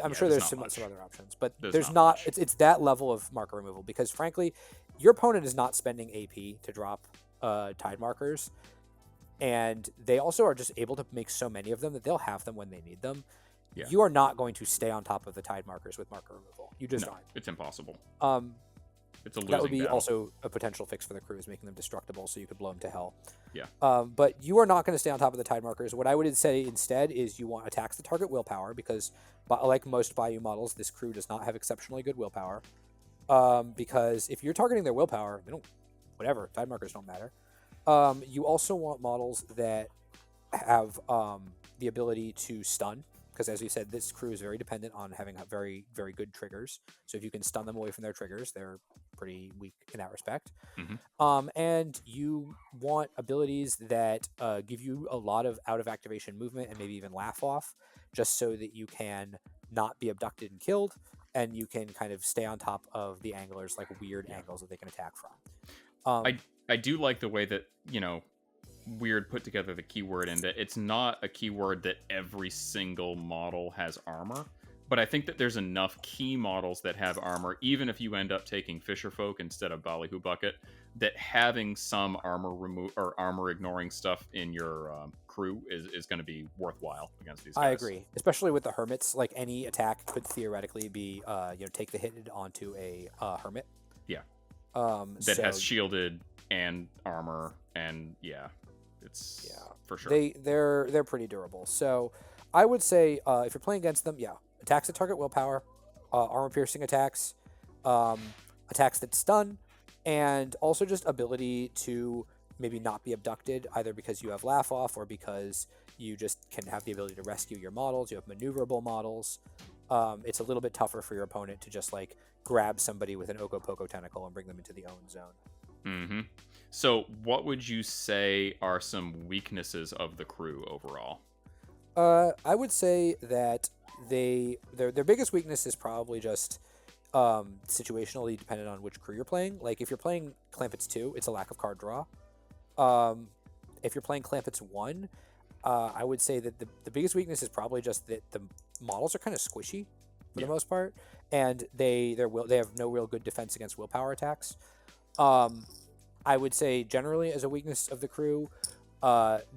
I'm sure there's some other options, but there's not it's that level of marker removal, because frankly, your opponent is not spending AP to drop tide markers, and they also are just able to make so many of them that they'll have them when they need them. Yeah. You are not going to stay on top of the tide markers with marker removal. You just aren't. It's impossible. It's a losing that would be battle. Also a potential fix for the crews, making them destructible so you could blow them to hell. Yeah. But you are not going to stay on top of the tide markers. What I would say instead is you want attacks that target willpower, because like most Bayou models, this crew does not have exceptionally good willpower. Because if you're targeting their willpower, tide markers don't matter. You also want models that have the ability to stun, because as we said, this crew is very dependent on having very, very good triggers. So if you can stun them away from their triggers, they're pretty weak in that respect. And you want abilities that give you a lot of out of activation movement and maybe even laugh off, just so that you can not be abducted and killed, and you can kind of stay on top of the anglers, like weird angles that they can attack from. I do like the way that, Weird put together the keyword, in that it's not a keyword that every single model has armor, but I think that there's enough key models that have armor, even if you end up taking Fisherfolk instead of Ballyhoo Bucket, that having some armor ignoring stuff in your crew is going to be worthwhile against these guys. I agree, especially with the hermits. Like any attack could theoretically be take the hit onto a hermit. Yeah. That has shielded and armor, and it's for sure. They're pretty durable. So I would say if you're playing against them, attacks that target willpower, armor piercing attacks, attacks that stun, and also just ability to maybe not be abducted, either because you have laugh off or because you just can have the ability to rescue your models. You have maneuverable models. It's a little bit tougher for your opponent to just like grab somebody with an Okopoko tentacle and bring them into the own zone. So what would you say are some weaknesses of the crew overall? I would say that their biggest weakness is probably just situationally dependent on which crew you're playing. Like if you're playing Clampetts 2, it's a lack of card draw. If you're playing Clampetts 1, I would say that the biggest weakness is probably just that the models are kind of squishy for the most part, and they have no real good defense against willpower attacks. I would say generally as a weakness of the crew,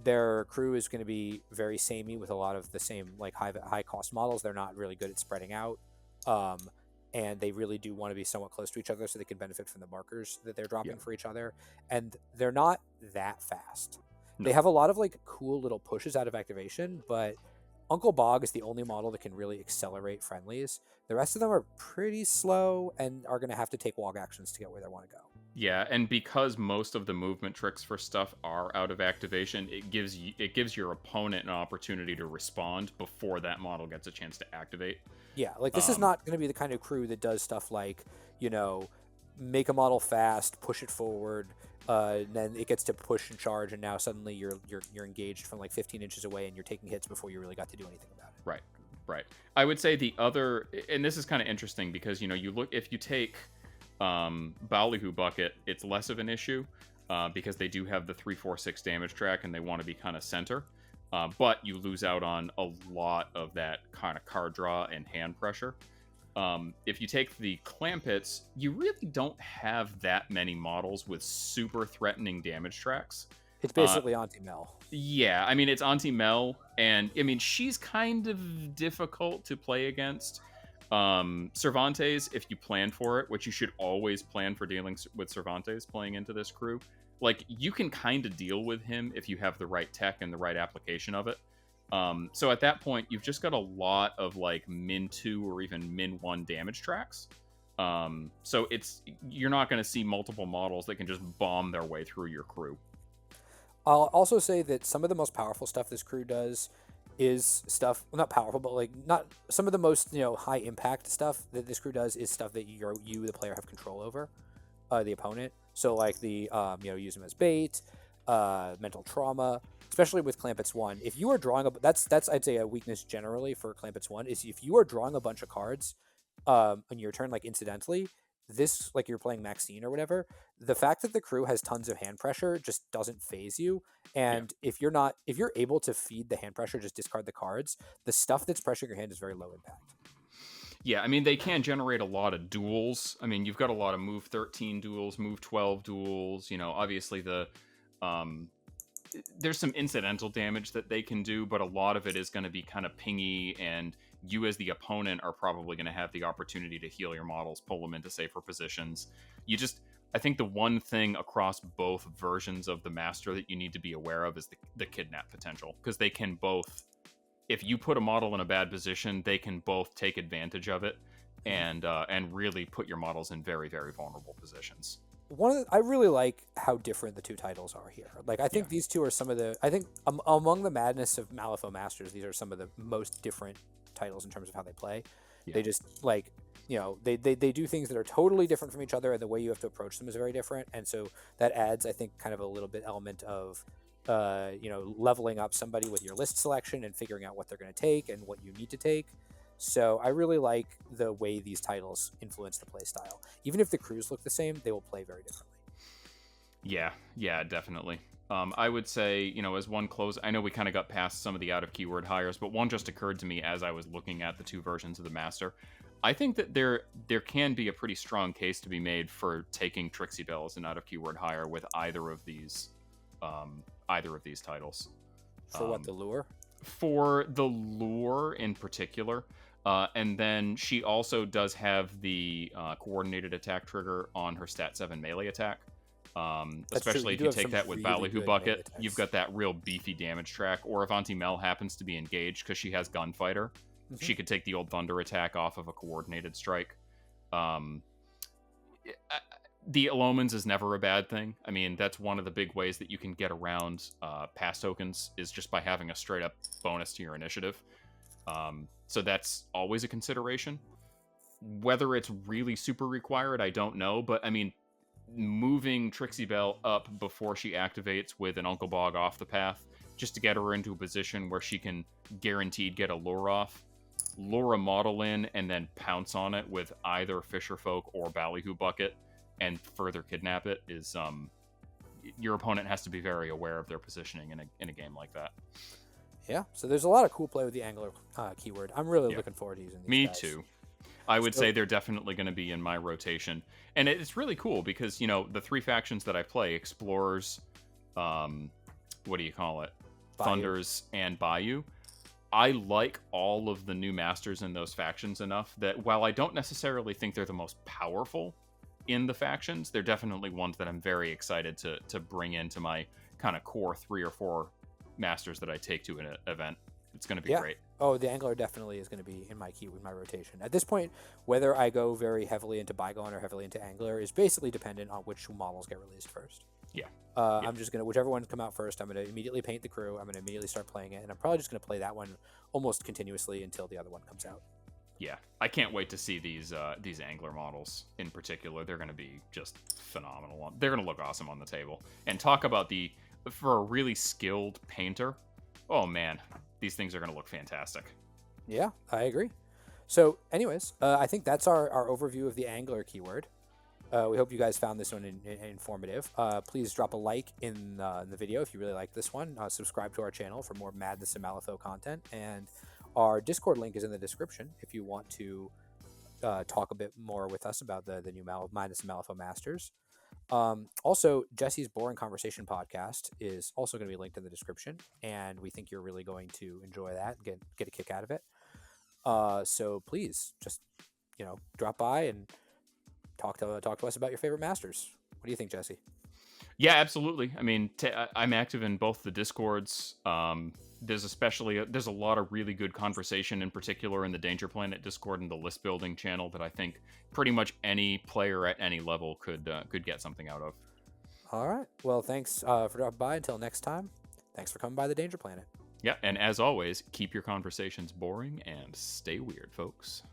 their crew is going to be very samey with a lot of the same like high cost models. They're not really good at spreading out. and they really do want to be somewhat close to each other so they can benefit from the markers that they're dropping for each other. And they're not that fast. No. They have a lot of like cool little pushes out of activation, but Uncle Bog is the only model that can really accelerate friendlies. The rest of them are pretty slow and are going to have to take walk actions to get where they want to go. Yeah, and because most of the movement tricks for stuff are out of activation, it gives your opponent an opportunity to respond before that model gets a chance to activate. Yeah, like this is not going to be the kind of crew that does stuff like, you know, make a model fast, push it forward, and then it gets to push and charge, and now suddenly you're engaged from like 15 inches away, and you're taking hits before you really got to do anything about it. Right. I would say the other, and this is kind of interesting because, you know, if you take Ballyhoo Bucket, it's less of an issue because they do have the 3-4-6 damage track and they want to be kind of center. But you lose out on a lot of that kind of card draw and hand pressure. If you take the Clampetts, you really don't have that many models with super threatening damage tracks. It's basically Auntie Mel. Yeah, I mean, it's Auntie Mel, and I mean, she's kind of difficult to play against. Cervantes, if you plan for it, which you should always plan for dealing with Cervantes playing into this crew, like, you can kind of deal with him if you have the right tech and the right application of it. So at that point, you've just got a lot of like min 2 or even min 1 damage tracks. So you're not going to see multiple models that can just bomb their way through your crew. I'll also say that some of the most powerful stuff this crew does is stuff, well, not powerful, but like not some of the most, you know, high impact stuff that this crew does is stuff that you the player have control over, the opponent. So like the you know, use them as bait, mental trauma, especially with Clampetts 1. If you are drawing that's I'd say a weakness generally for Clampetts 1 is if you are drawing a bunch of cards on your turn, like incidentally, this, like you're playing Maxine or whatever, the fact that the crew has tons of hand pressure just doesn't phase you. And if you're able to feed the hand pressure, just discard the cards, the stuff that's pressuring your hand is very low impact. Yeah, I mean, they can generate a lot of duels. I mean, you've got a lot of move 13 duels, move 12 duels. You know, obviously there's some incidental damage that they can do, but a lot of it is going to be kind of pingy, and you as the opponent are probably going to have the opportunity to heal your models, pull them into safer positions. I think the one thing across both versions of the Master that you need to be aware of is the kidnap potential, because they can both, if you put a model in a bad position, they can both take advantage of it and really put your models in very, very vulnerable positions. I really like how different the two titles are here. Like, I think these two are some of the, I think among the madness of Malifaux Masters, these are some of the most different titles in terms of how they play. They just, like, you know, they do things that are totally different from each other, and the way you have to approach them is very different. And so that adds, I think, kind of a little bit element of, you know, leveling up somebody with your list selection and figuring out what they're going to take and what you need to take. So I really like the way these titles influence the play style. Even if the crews look the same, they will play very differently. Yeah, definitely. I would say, you know, as one close, I know we kind of got past some of the out of keyword hires, but one just occurred to me as I was looking at the two versions of the Master. I think that there can be a pretty strong case to be made for taking Trixie Belle as an out of keyword hire with either of these titles. For what, the lure? For the lure in particular. And then she also does have the coordinated attack trigger on her stat 7 melee attack. Especially if you take that with Ballyhoo Bucket, you've got that real beefy damage track. Or if Auntie Mel happens to be engaged because she has Gunfighter, she could take the old Thunder attack off of a coordinated strike. The Illomens is never a bad thing. I mean, that's one of the big ways that you can get around pass tokens is just by having a straight up bonus to your initiative. So that's always a consideration. Whether it's really super required, I don't know. But I mean, moving Trixie Belle up before she activates with an Uncle Bog off the path, just to get her into a position where she can guaranteed get a lure off, lure a model in, and then pounce on it with either Fisherfolk or Ballyhoo Bucket and further kidnap it is, your opponent has to be very aware of their positioning in a game like that. Yeah, so there's a lot of cool play with the Angler keyword. I'm really looking forward to using these Me guys. too. I would say they're definitely going to be in my rotation. And it's really cool because, you know, the three factions that I play, Explorers, what do you call it? Bayou. Thunders, and Bayou. I like all of the new masters in those factions enough that while I don't necessarily think they're the most powerful in the factions, they're definitely ones that I'm very excited to bring into my kind of core 3 or 4 masters that I take to an event. It's going to be great. Oh, the Angler definitely is going to be in my rotation. At this point, whether I go very heavily into Bygone or heavily into Angler is basically dependent on which models get released first. Yeah. I'm just going to, whichever ones come out first, I'm going to immediately paint the crew. I'm going to immediately start playing it, and I'm probably just going to play that one almost continuously until the other one comes out. Yeah, I can't wait to see these Angler models in particular. They're going to be just phenomenal. They're going to look awesome on the table. And talk about for a really skilled painter, oh man, these things are going to look fantastic. Yeah, I agree. So anyways, I think that's our overview of the Angler keyword. We hope you guys found this one informative. Please drop a like in the video if you really like this one. Subscribe to our channel for more Madness and Malifaux content. And our Discord link is in the description if you want to talk a bit more with us about the new Madness and Malifaux Masters. Also, Jesse's Boring Conversation podcast is also going to be linked in the description, and we think you're really going to enjoy that and get a kick out of it. So please just drop by and talk to us about your favorite masters. What do you think, Jesse? Yeah, absolutely. I mean, I'm active in both the Discords. There's a lot of really good conversation, in particular in the Danger Planet Discord and the list building channel, that I think pretty much any player at any level could get something out of. All right. Well, thanks for dropping by. Until next time, thanks for coming by the Danger Planet. Yeah, and as always, keep your conversations boring and stay weird, folks.